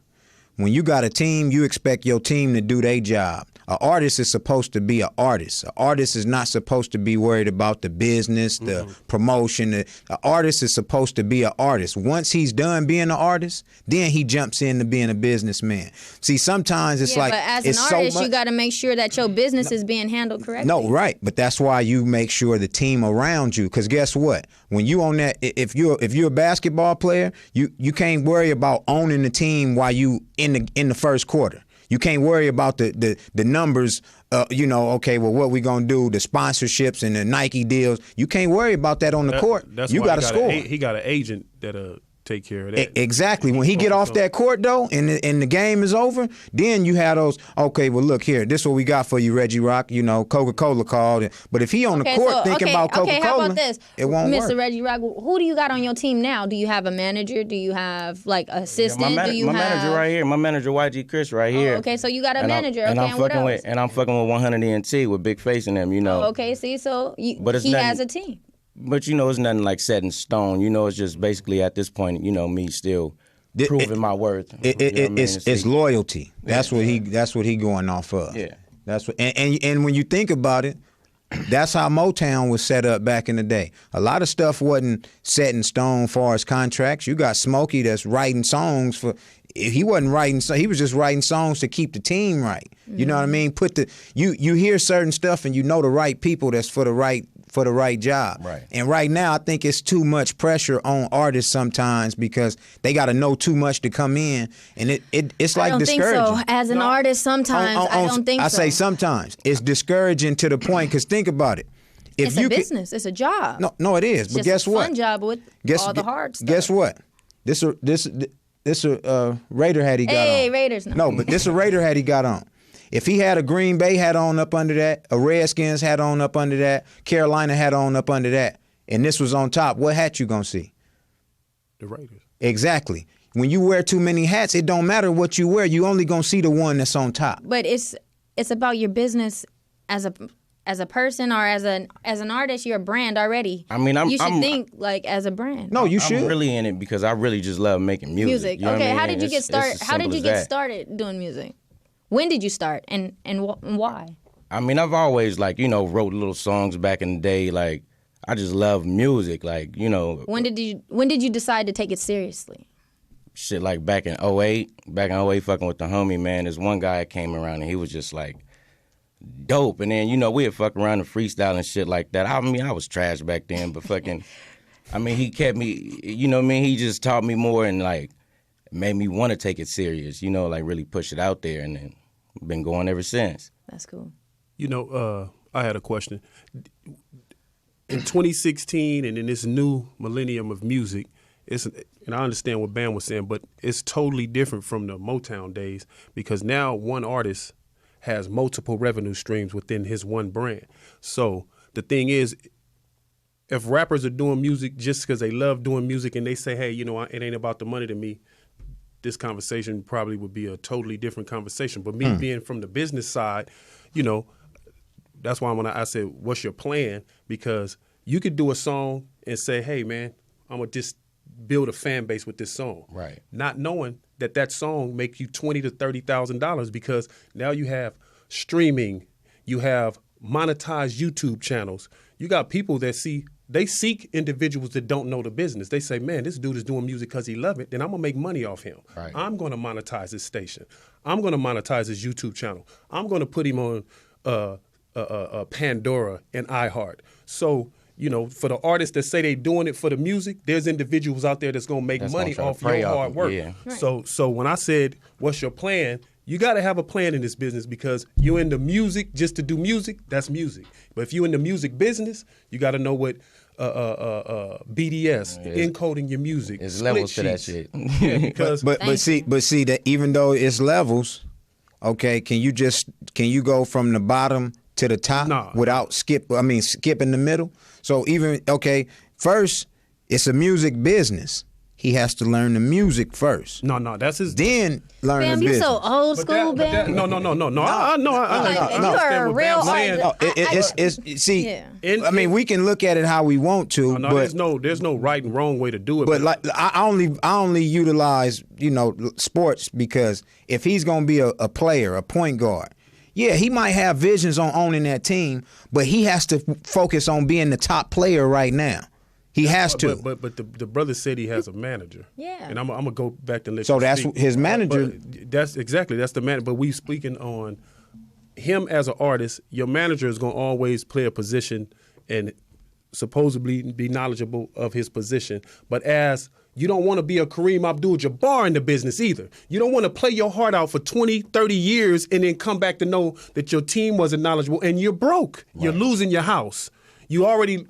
When you got a team, you expect your team to do their job. An artist is supposed to be an artist. An artist is not supposed to be worried about the business, the promotion. An artist is supposed to be an artist. Once he's done being an artist, then he jumps into being a businessman. See, sometimes it's like, but as it's an artist, so much, you got to make sure that your business is being handled correctly. No, right, but that's why you make sure the team around you. Because guess what? When you on that, if you're a basketball player, you can't worry about owning the team while you in the first quarter. You can't worry about the numbers, okay, well, what we going to do, the sponsorships and the Nike deals. You can't worry about that on the court. You got to score. He got an agent that'll take care of that. Exactly. When he get off that court, though, and the game is over, then you have those, okay, well, look here, this is what we got for you, Reggie Rock. Coca-Cola called. But if he on the court thinking about Coca-Cola, how about this? It won't work. Mr. Reggie Rock, who do you got on your team now? Do you have a manager? Do you have, like, assistant? My manager right here. My manager, YG Chris, right here. Okay, so you got a manager. And okay, I'm fucking with 100 ENT with Big Face in them, okay, see, so he has a team. But it's nothing like set in stone. It's just basically at this point, me still proving my worth. It's loyalty. That's what he going off of. Yeah. That's what. And when you think about it, that's how Motown was set up back in the day. A lot of stuff wasn't set in stone as far as contracts. You got Smokey that's writing songs for. He wasn't writing. He was just writing songs to keep the team right. You know what I mean? You hear certain stuff and you know the right people that's for the right job. Right. And right now, I think it's too much pressure on artists sometimes because they got to know too much to come in, and it's like discouraging. I don't think so. As an artist, sometimes I don't think so. I say sometimes it's discouraging to the point because think about it. It's a business. It's a job. No, it is. It's but just guess a what? fun job with all the hard stuff. Guess what? This Raider hat he got on. Hey, Raiders. No, but this a Raider hat he got on. If he had a Green Bay hat on up under that, a Redskins hat on up under that, Carolina hat on up under that, and this was on top, what hat you gonna see? The Raiders. Exactly. When you wear too many hats, it don't matter what you wear. You only gonna see the one that's on top. But it's about your business as a person or as an artist. You're a brand already. I mean, you should think like as a brand. No, you should. I'm really in it because I really just love making music. You know okay, what I mean? how did you get started? How did you get started doing music? When did you start and why? I mean, I've always wrote little songs back in the day. Like, I just love music. Like, When did you decide to take it seriously? Shit, like back in 08, fucking with the homie, man. There's one guy that came around and he was just like dope. And then, we'd fuck around and freestyle and shit like that. I mean, I was trash back then, but fucking, I mean, he kept me, he just taught me more and made me want to take it serious, really push it out there, and then been going ever since. That's cool. I had a question. In 2016 and in this new millennium of music, and I understand what Bam was saying, but it's totally different from the Motown days because now one artist has multiple revenue streams within his one brand. So the thing is, if rappers are doing music just because they love doing music and they say, hey, it ain't about the money to me, this conversation probably would be a totally different conversation. But me being from the business side, that's why when I said, what's your plan? Because you could do a song and say, hey, man, I'm going to just build a fan base with this song. Right. Not knowing that song make you $20,000 to $30,000 because now you have streaming, you have monetized YouTube channels. You got people that seek individuals that don't know the business. They say, man, this dude is doing music because he love it, then I'm going to make money off him. Right. I'm going to monetize his station. I'm going to monetize his YouTube channel. I'm going to put him on Pandora and iHeart. So, for the artists that say they doing it for the music, there's individuals out there that's going to make money off your hard work. Yeah. Right. So when I said, what's your plan? You got to have a plan in this business because you're in the music just to do music, that's music. But if you're in the music business, you got to know what BDS, encoding your music. It's levels to that shit. Yeah, because but see that even though it's levels, okay, can you go from the bottom to the top without skipping the middle? So even first it's a music business. He has to learn the music first. No, that's his. Then learn the business. You so old school, Bam. No. You are a real artist. I mean, we can look at it how we want to, but there's no right and wrong way to do it. But like, I only utilize sports because if he's gonna be a player, a point guard, yeah, he might have visions on owning that team, but he has to focus on being the top player right now. He has to. But the brother said he has a manager. Yeah. And I'm gonna go back to let so you that's speak. his manager. That's the manager. But we speaking on him as an artist. Your manager is gonna always play a position and supposedly be knowledgeable of his position. But as you don't want to be a Kareem Abdul-Jabbar in the business either. You don't want to play your heart out for 20, 30 years and then come back to know that your team wasn't knowledgeable and you're broke. Right. You're losing your house. You already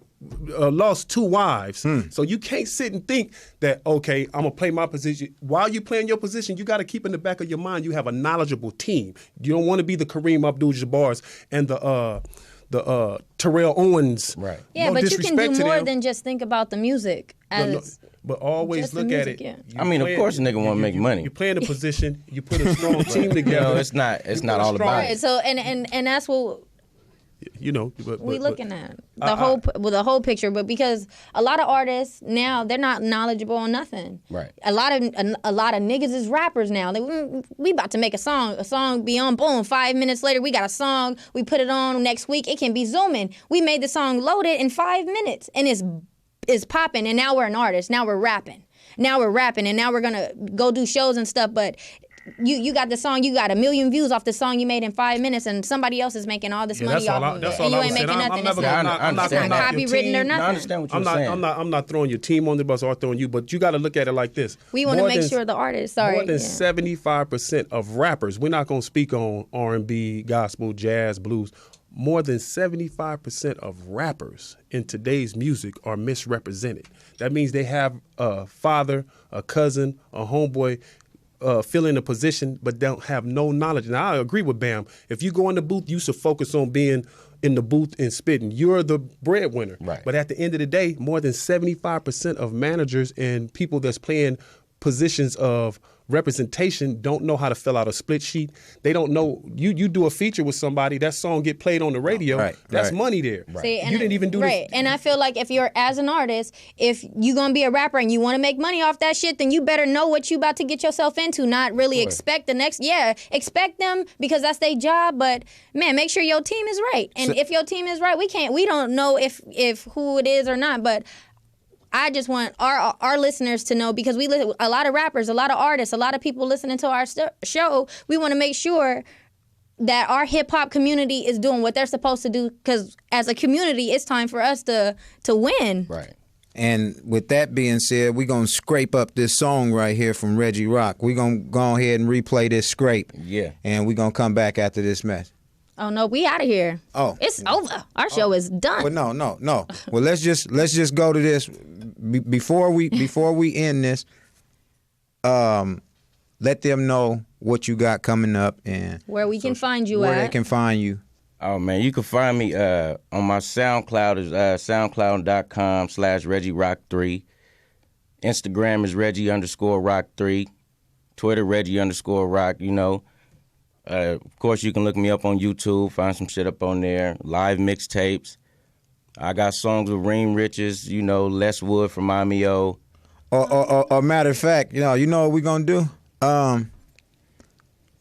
lost 2 wives. So you can't sit and think that, okay, I'm going to play my position. While you're playing your position, you got to keep in the back of your mind you have a knowledgeable team. You don't want to be the Kareem Abdul-Jabbars and the Terrell Owens. Right. Yeah, No but you can do more them. than just think about the music. But always look music, at it. yeah. I mean, of course, a nigga want to make money. You play in a position. You put a strong team together. It's not all about Right. it. So and that's what we looking at the whole picture. But because a lot of artists now, they're not knowledgeable on nothing. Right. A lot of niggas is rappers now. We about to make a song be on, boom, 5 minutes later we got a song, we put it on next week, it can be zooming. We made the song loaded in 5 minutes and it's popping, and now we're an artist. Now we're rapping, and now we're gonna go do shows and stuff. But you got the song, you got 1 million views off the song you made in 5 minutes, and somebody else is making all this money off of it, and you ain't making nothing. It's not copywritten or nothing. I understand what you're saying. I'm not throwing your team on the bus or throwing you, but you got to look at it like this. We want to make sure the artist. More than 75% of rappers. We're not going to speak on R&B, gospel, jazz, blues. More than 75% of rappers in today's music are misrepresented. That means they have a father, a cousin, a homeboy filling a position but don't have no knowledge. Now, I agree with Bam. If you go in the booth, you should focus on being in the booth and spitting. You're the breadwinner. Right. But at the end of the day, more than 75% of managers and people that's playing positions of representation don't know how to fill out a split sheet. They don't know. You do a feature with somebody, that song get played on the radio. That's money there. Right. See, you didn't even do right. And I feel like if you're as an artist, if you gonna be a rapper and you want to make money off that shit, then you better know what you about to get yourself into. Not really expect the next. Yeah, expect them because that's their job. But man, make sure your team is right. And if your team is right, we don't know if who it is or not. But I just want our listeners to know, because we listen, a lot of rappers, a lot of artists, a lot of people listening to our show. We want to make sure that our hip hop community is doing what they're supposed to do, because as a community, it's time for us to win. Right. And with that being said, we're going to scrape up this song right here from Reggie Rock. We're going to go ahead and replay this scrape. Yeah. And we're going to come back after this mess. Oh no, we out of here. Oh, it's over. Our show is done. Well, no. Well, let's just go to this before we end this. Let them know what you got coming up and where we can find you where they can find you. Oh man, you can find me on my SoundCloud is soundcloud.com/Reggie Rock 3. Instagram is Reggie_Rock 3. Twitter Reggie_Rock. You know. Of course, you can look me up on YouTube, find some shit up on there, live mixtapes. I got songs with Reem Riches, Les Wood from Miami O. Or matter of fact, you know what we're gonna do? We're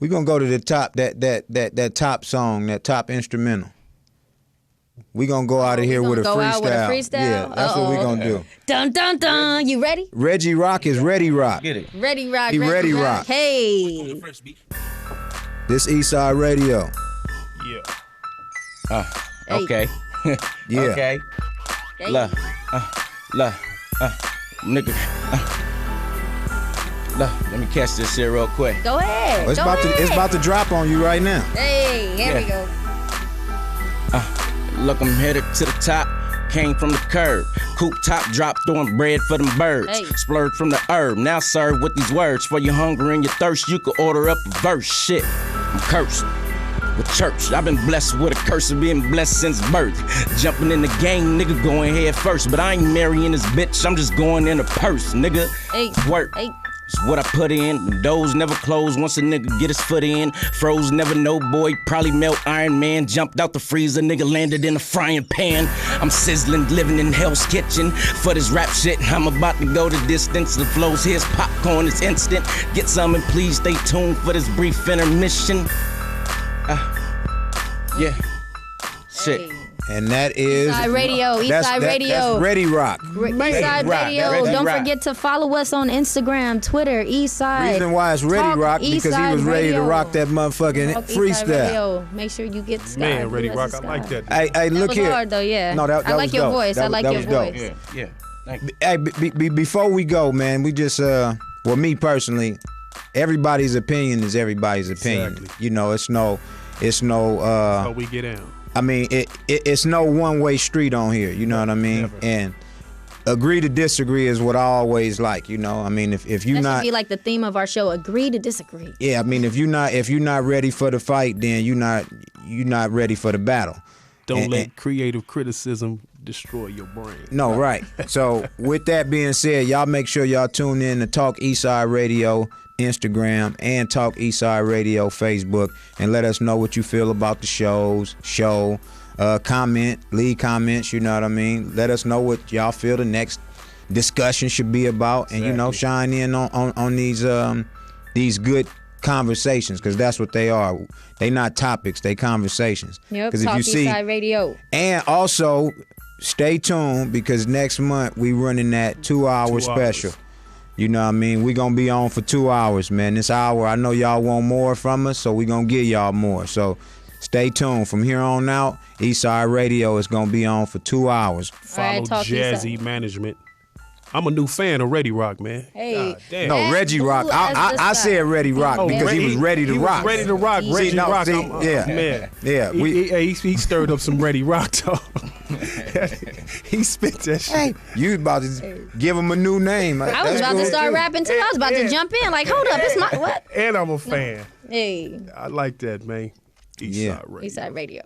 gonna go to the top, that top song, that top instrumental. We're gonna go out of here with a freestyle. Yeah, that's what we're gonna do. Dun dun dun. You ready? Reggie Rock is Ready Rock. Get it. Ready Rock. He Ready Rock. Hey. This Eastside Radio. Yeah. Okay. Yeah. Okay. Nigga. Let me catch this here real quick. Go ahead. It's about to drop on you right now. Hey, here we go. Look, I'm headed to the top. Came from the curb. Coop top drop, throwing bread for them birds. Hey. Splurge from the herb, now serve with these words. For your hunger and your thirst, you could order up a verse. Shit, I'm cursed with church. I've been blessed with a curse of being blessed since birth. Jumping in the game, nigga, going head first. But I ain't marrying this bitch, I'm just going in a purse, nigga. Hey. Work. Hey. It's what I put in. The doors never close once a nigga get his foot in. Froze never know, boy. Probably melt Iron Man. Jumped out the freezer, nigga landed in a frying pan. I'm sizzling, living in Hell's Kitchen. For this rap shit, I'm about to go the distance. The flows, here's popcorn, it's instant. Get some and please stay tuned for this brief intermission. Yeah. Shit. Hey. And that is Eastside Radio. Eastside Radio. That's Reggie Rock. Eastside Radio. Don't forget to follow us on Instagram, Twitter, Eastside. Reason why it's Reggie Rock because he was ready to rock that motherfucking freestyle. Make sure you get Sky. Man, Reggie Rock, I like that. Hey, look was here. Hard though, yeah. No, that I like was your dope. voice. I like your voice. Yeah. Thank you. Hey, before we go, man, we just well, me personally, everybody's opinion is everybody's opinion. Exactly. You know, it's no. How we get down. I mean, it's no one-way street on here. You know what I mean? Never. And agree to disagree is what I always like. You know, I mean, if you That not should be like the theme of our show. Agree to disagree. yeah, I mean, if you're not ready for the fight, then you're not ready for the battle. Don't let creative criticism destroy your brain. No, right. So with that being said, y'all make sure y'all tune in to Talk Eastside Radio Instagram and Talk Eastside Radio Facebook, and let us know what you feel about the show. Leave comments, you know what I mean? Let us know what y'all feel the next discussion should be about, and you know, shine in on these good conversations, because that's what they are. They not topics, they conversations. Yep, Talk Eastside Radio. And also stay tuned, because next month we running that 2-hour special. You know what I mean? We gonna be on for 2 hours, man. This hour, I know y'all want more from us, so we gonna give y'all more. So stay tuned. From here on out, Eastside Radio is gonna be on for 2 hours. Follow Jazzy Management. I'm a new fan of Reggie Rock, man. Hey, no, Reggie Rock. I said Reggie Rock because he was ready to rock. Ready to rock. Reggie Rock. Yeah, man. Yeah, he stirred up some Reggie Rock talk. He spit that shit. Hey, you about to give him a new name. I was about to start rapping too. I was about to jump in. Like, hold up, it's my what? And I'm a fan. Hey, I like that, man. Eastside Radio. Eastside Radio.